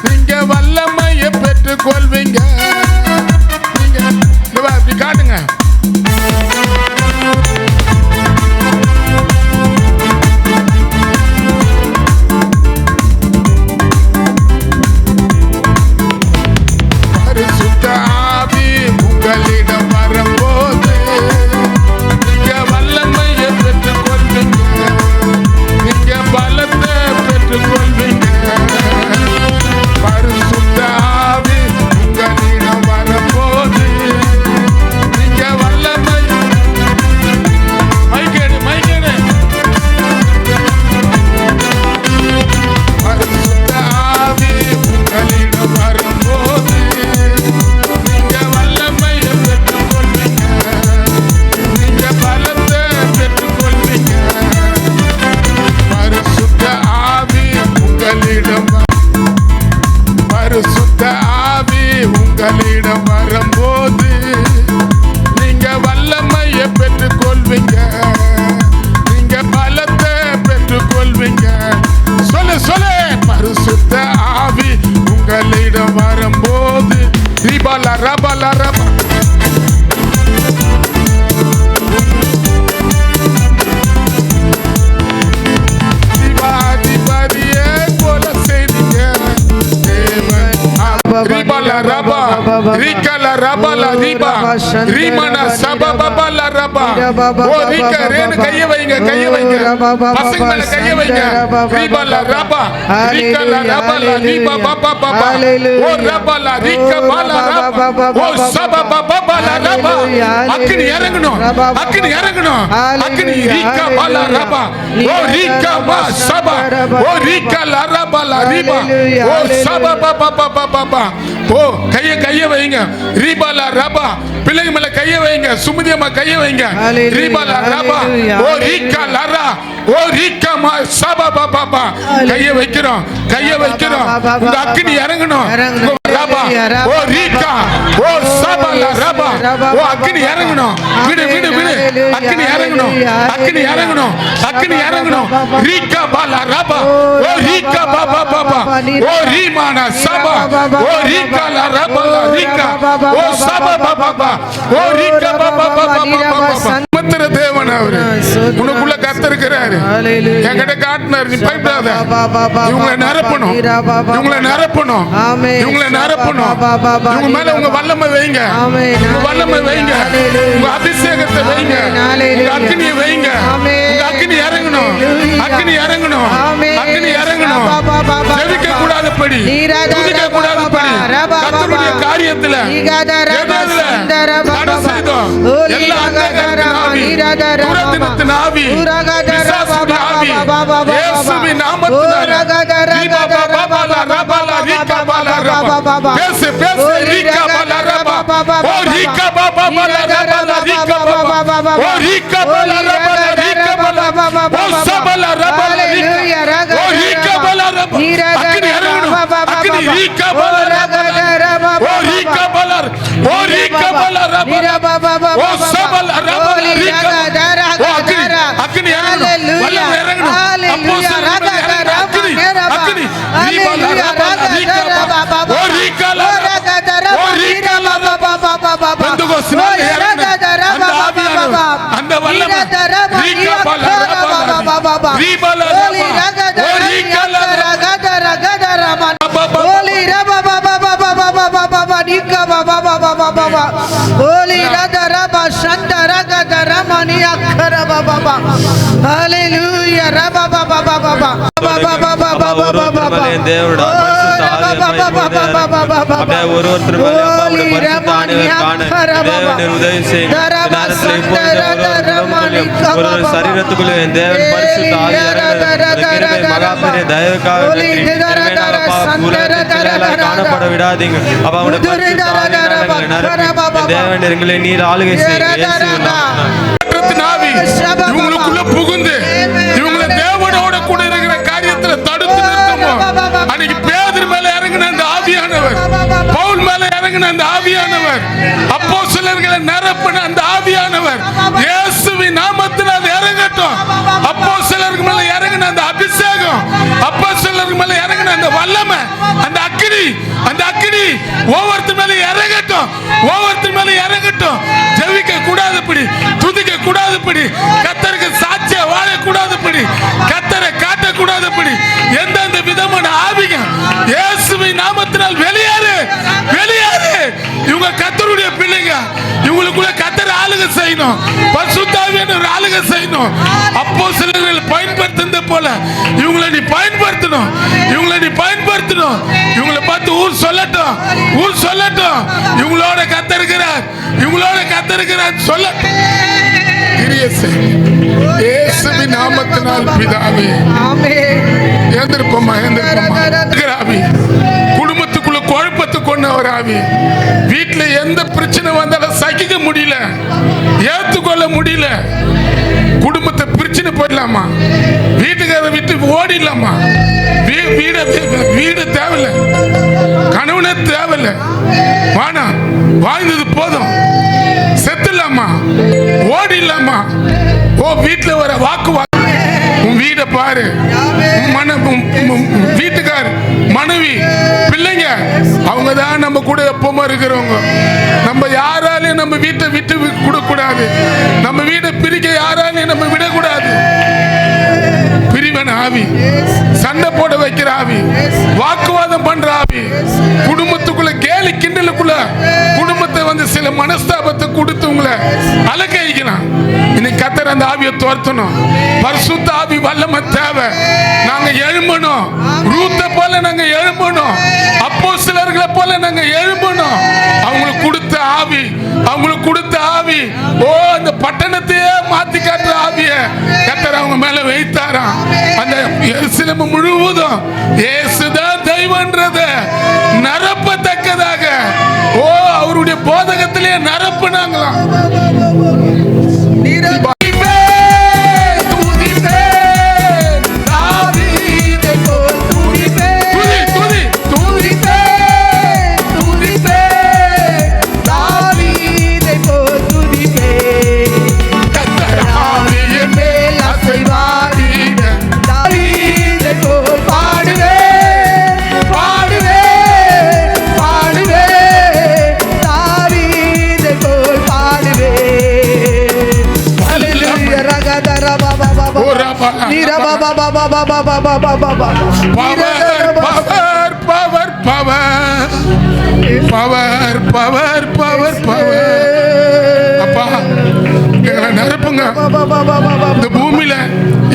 நீங்க வல்லமையை பெற்றுக் கொள்வீங்க. நீங்க அப்படி காட்டுங்க. பரிசுத்த ஆவி உங்களிடம் வரும்போது நீங்க வல்லமையை பெற்றுக் கொள்வீங்க, நீங்க பலத்தை பெற்றுக் கொள்வீங்க. பரிசுத்த ஆவி உங்களிடம் வரும்போது நீங்க வல்லமை மைக்கேடு பரிசுத்த ஆவி உங்களிடம் வரும்போது நீங்க வல்லமையை பெற்றுக் கொள்வீங்க, நீங்க பலத்தை பெற்றுக் கொள்வீங்க. பரிசுத்த ஆவி உங்களிடம் பரிசுத்த ஆவி உங்களிடம் வரும்போது நீங்க வல்லமையை பெற்றுக் கொள்வீங்க, நீங்க பலத்தை பெற்றுக் கொள்வீங்க. சொல்லு சொல்லு. பரிசுத்த ஆவி உங்களிடம் வரும்போது ரீபாலா ரபாலா ரபா அதிபதியே போல செய்தீங்க தேவன். ரீபாலா ரபா ரீகலா ரபாலா ரீபா ரீமனா சபபபலா ரபா. ஓ ரீக ரேன கைய வைங்க, கைய வைங்க, பசங்க மேல கைய வைங்க. ரீபாலா ரபா ரீகலா ரபாலா ரீபா பாபா பாபா. ஓ ரபாலா ரீக பாலா ரபா. ஓ சபபபலா ரபா. அக்கினி இறங்கணும், அக்கினி இறங்கணும், அக்கினி ரீக பாலா ரபா. ஓ ரீக பா சபா. ஓ ரீகலா ரபாலா ரீபா. ஓ சபபபபபபா. ஓ கைய வைங்க. ரீபாலா ரபா. பிள்ளைங்க மேல கைய வைங்க, சுமதி அம்மா கைய வைங்க. ரீபாலா ரபா. ஓ ரீகா லரா. ஓ ரீகா மா சபா பாபா. கைய வைக்கிறோம், கைய வைக்கிறோம். இந்த அக்கினி இறங்கணும். ரபா. ஓ ரீகா. ஓ சபா லா ரபா. ஓ அக்கினி இறங்கணும். விடு விடு விடு. அக்கினி இறங்கணும், அக்கினி இறங்கணும், அக்கினி இறங்கணும். ரீகா பாலா ரபா. ஓ ரீகா பாபா பாபா. ஓ ரீமானா சபா. ஓ ரீகா லா ரபா லா ரீகா. ஓ சபா பாபா. ஓ ரீகா பாபா பாபா. மந்திர தேவன் அவரு. உனக்குள்ள கர்த்தர் இருக்கிறாரு. என்கிட்ட காட்டினார், நீ பயப்படாத. இவங்களை நிரப்பணும், இவங்களை நிரப்பணும், இவங்களை நிரப்பணும். இவங்க மேல உங்க வல்லமை வைங்க, உங்க வல்லமை வைங்க, உங்க அபிஷேகத்தை வைங்க, உங்க அக்கினியை வைங்க. உங்க அக்கினி இறங்கணும், அக்கினி இறங்கணும், அக்கினி இறங்கணும். ஜெபிக்க கூடாதபடி, துதிக்க கூடாதபடி, கர்த்தருடைய காரியத்துல எதுல தடை செய்தோம் எல்லா அந்தகாரத்தின் ஆவி, துரதினத்தின் ஆவி, பிசாசுடைய ஆவி, இயேசுவின் நாமத்தினாலே ரீபா பாபா லா ரபா லா ரீகா பாலா ரபா. பேசு பேசு. ரீகா பாலா ரபா. ஓ ரீகா பாபா லா ரபா லா ரீகா பாபா. ஓ ரீகா பாலா ரபா லா ரீகா பாலா. ஓ சபா லா ரபா லா ரீகா. ஓ ரீகா பாலா ரபா. அக்கினி இறங்கணும், அக்னி ரீகபலர் ஓ ரீகபலர் ஓ ரீகபலர் ஓ சபலர் ரீகபலர் ஓ அக்னி இறங்கணும் வல்லமை இறங்கணும் அப்போஸ்தலர்கள் அக்னி அக்னி ரீகபலர் ரீகபலர் ஓ ரீகபலர் ஓ ரீகபலர் பெந்தகோஸ்தினால் இறங்கணும் அந்த ஆவியானவர் அந்த வல்லமை ரீகபலர் ரீகபலர் ஓ ரீகபலர் Holy Radha Shanta Raga Ramani Akara Baba. Hallelujah. Rabba Baba Baba. தேவனுடைய ஒருவருத்தர் மேலே அப்பாவுடைய பரிசுத்த ஆண்டவர் காண தேவன் உதவி செய்யும் ஒரு சரீரத்துக்குள்ளே தேவன் பரிசுத்த ஆவியானவர் மகாபெரிய தயவுக்காக காணப்பட விடாதீங்க அப்ப அவருடைய பரிசுத்த ஆவியானவர் தேவன் எங்களை நீர் ஆளுகை செய்யும் இவங்களுக்குள்ள புகுந்து இவங்களை தேவனோட கூட இருக்கிற காரியத்துல தடுத்து நிறுத்தமோ அன்னைக்கு பேதுரு மேல இறங்கின அந்த ஆவியானவர் பவுல் மேல இறங்கின அந்த ஆவியானவர் அப்போஸ்தலர்களை நிரப்பின அந்த ஆவியானவர் இயேசுவின் நாமத்தினால் இறங்கட்டும் அப்போஸ்தலர்கள் மேல இறங்கின அந்த அபிஷேகம் அப்போஸ்தலர்கள் மேல இறங்கின அந்த வல்லமை அந்த அக்கினி ஒவ்வொருத்தர் மேல இறங்கட்டும் ஒவ்வொருத்தர் மேல இறங்கட்டும் ஜெபிக்க கூடாதுபடி துதிக்க கூடாதுபடி கர்த்தருக்கு சாட்சியா வாழக்கூடாதுபடி கர்த்தரை காட்டக்கூடாதுபடி எந்தெந்த விதமான ஆவிங்க இயேசுவின் நாமத்தினால் வெளியேறு வெளியேறு இவங்க கர்த்தருடைய பிள்ளைங்க இவங்களுக்குள்ள கர்த்தர் ஆளுகை செய்யணும் பரிசுத்த ஆவியானவர் ஆளுகை செய்யணும் அப்போஸ்தலர்கள் பயன்படுத்தினது போல இவங்களை நீ பயன்படுத்தணும் இவங்களை நீ பயன்படுத்தணும் இவங்களை பார்த்து ஊர் சொல்லட்டும் இவங்களோட கர்த்தருக்கிறார் இவங்களோட கர்த்தருக்கிறார் சொல்லட்டும் இயேசுவின் நாமத்தினால் பிதாவே எழுந்திருப்போமா குடும்பத்துக்குள்ள குழப்பத்தை கொண்டவர் ஆவி வீட்டுல எந்த பிரச்சனை வந்தாலும் சகிக்க முடியல ஏத்துக்கொள்ள முடியல குடும்பத்தை பிரிச்சுன்னு போயிடலாமா வீட்டுக்கார விட்டு ஓடிடலாமா வீடு தேவையில்லை கணவனே தேவையில்லை வானா வாழ்ந்தது போதும் செத்துலாமா ஓடிடலாமா ஓ வீட்டுல வர வாக்குவாதம் உன் வீட பாரு வீட்டுக்கார் மனைவி பிள்ளைங்க அவங்க தான் நம்ம கூட எப்பவுமே இருக்கிறவங்க நம்ம யாராலையும் நம்ம வீட்டை விட்டு கூடாது நம்ம வீட்டை பிரிக்க யாராலையும் நம்ம விடக்கூடாது பிரிவன் ஆவி சண்டை போட வைக்கிற ஆவி வாக்குவாதம் பண்ற ஆவி குடும்பத்துக்குள்ள கேலி கிண்டலுக்குள்ள குடும்பத்தை வந்து சில மனஸ்தாபத்தை கொடுத்து உங்களை அலக்கழிக்கலாம் இன்னைக்கு கர்த்தர் அந்த ஆவியை துரத்தணும் பரிசுத்த ஆவி வல்லமை தேவை நாங்க எழும்பணும் ரூத்தை போல நாங்க எழும்பணும் அப்போஸ்தலர்களை போல நாங்க எழும்பணும் அவங்களுக்கு கொடுத்த ஆவி ஓ அந்த பட்டணத்தையே மாத்தி காட்டுற ஆவிய கர்த்தர் அவங்க மேல வைத்தாராம் அந்த எருசலேம் முழுவதும் இயேசுதான் தெய்வம்ன்றத நிரப்பத்தக்கதாக ஓ அவருடைய போதகத்திலே நிரப்புனாங்களாம் நிரப்புங்க இந்த பூமியில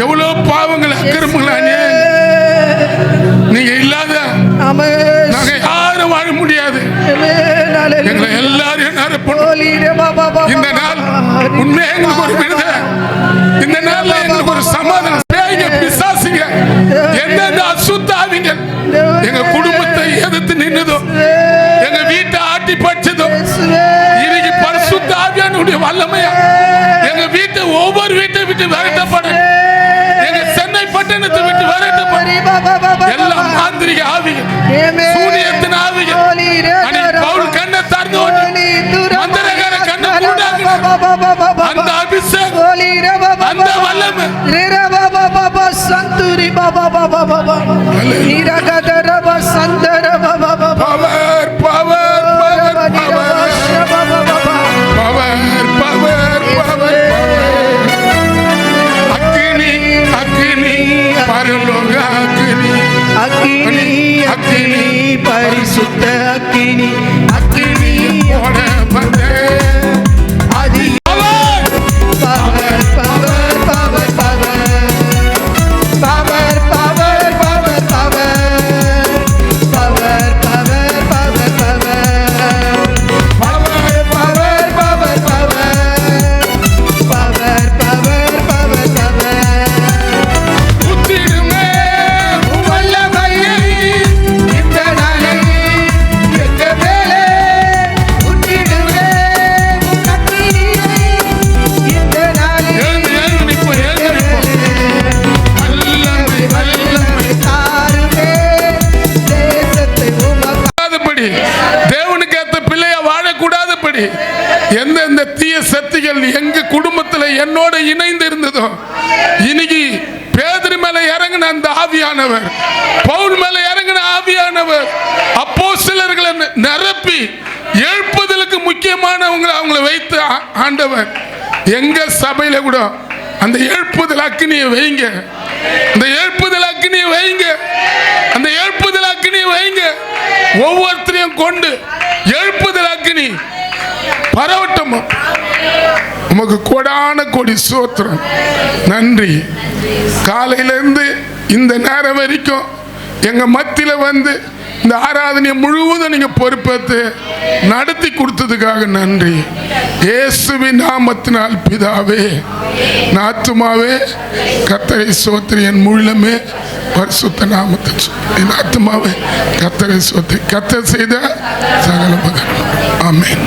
எவ்வளவு பாவங்கள் அக்கிரமங்கள் நீங்க இல்லாத நாங்க யாரும் வாழ முடியாது எங்களை எல்லாரையும் நிரப்பணும் இந்த நாள் உண்மையா எங்களுக்கு ஒரு விடுதலை இந்த நாள்ல எங்களுக்கு ஒரு சமாதானம் பிசாசிங்க எந்தெந்த அசுத்தாவிங்க எங்க குடும்பத்தை எதிர்த்து நின்னதோ எங்க வீட்டை ஆட்டி பறிச்சதோ இன்னைக்கு பரிசுத்த ஆவியானுடைய வல்லமையா எங்க வீட்டை ஒவ்வொரு வீட்டை விட்டு விரட்டப்படும் எங்க சென்னை பட்டணத்தை விட்டு விரட்டப்படும் எல்லாம் மாந்திரிக ஆவி ஆவிகள், Amen. சூனியத்தின் ஆவிகள், Holy அன்னைக்கு பவுல் கண்ணை திறந்து கொண்டு மந்திரக்கார கண்ணை மூடாக்குன அந்த அபிஷேகம், Holy Raba அந்த வல்லமை, Raba Baba Santuri Baba Baba Niragada Raba Santara Baba Baba power power power power power power அக்கினி அக்கினி பரலோக அக்கினி அக்கினி அக்கினி பரிசுத்த அக்கினி அக்கினி போட வந்த அதி power power power power power power power power power power power power power power power power power power power புத்திடுமே வல்லமையை இந்த நாளை எங்க மேலே உன்னிடுவே அக்கினியை இந்த நாளை எழுந்து எழுந்து நிற்போம், எழுந்து நிற்போம். வல்லமை வல்லமை தாருமே தேசத்தை உமக்கு கூடாதபடி, தேவனுக்கு ஏத்த பிள்ளையா வாழக்கூடாதபடி எந்தெந்த தீய சக்திகள் எங்க குடும்பத்துல என்னோட இணைந்து இருந்ததோ, இன்னைக்கு பேதுரு மேல இறங்கின அந்த ஆவியானவர், பவுல் மேல இறங்கின ஆவியானவர் அப்போஸ்தலர்களை நிரப்பி எழுப்புதலுக்கு முக்கியமானவங்களை அவங்களை வைத்து ஆண்டவர் எங்க சபையில கூட அந்த எழுப்புதல் அக்கினியை வைங்க, அந்த எழுப்புதல் அக்கினியை வைங்க, அந்த எழுப்புதல் அக்கினியை வைங்க. ஒவ்வொருத்தரையும் கொண்டு எழுப்புதல் அக்கினி பரவட்டும். உமக்கு கோடான கோடி ஸ்தோத்திரம், நன்றி. காலையிலேருந்து இந்த நேரம் வரைக்கும் எங்க மத்தியில வந்து இந்த ஆராதனையை முழுவதும் நீங்க பொறுப்பேற்று நடத்தி கொடுத்ததுக்காக நன்றி. இயேசுவின் நாமத்தினால் பிதாவே, ஆத்துமாவே கர்த்தரை ஸ்தோத்திரி, என் முழுமே பரிசுத்த நாமத்தை என் ஆத்துமாவே கர்த்தரை ஸ்தோத்திரி. கர்த்தர் செய்த சகல மகன். ஆமென்.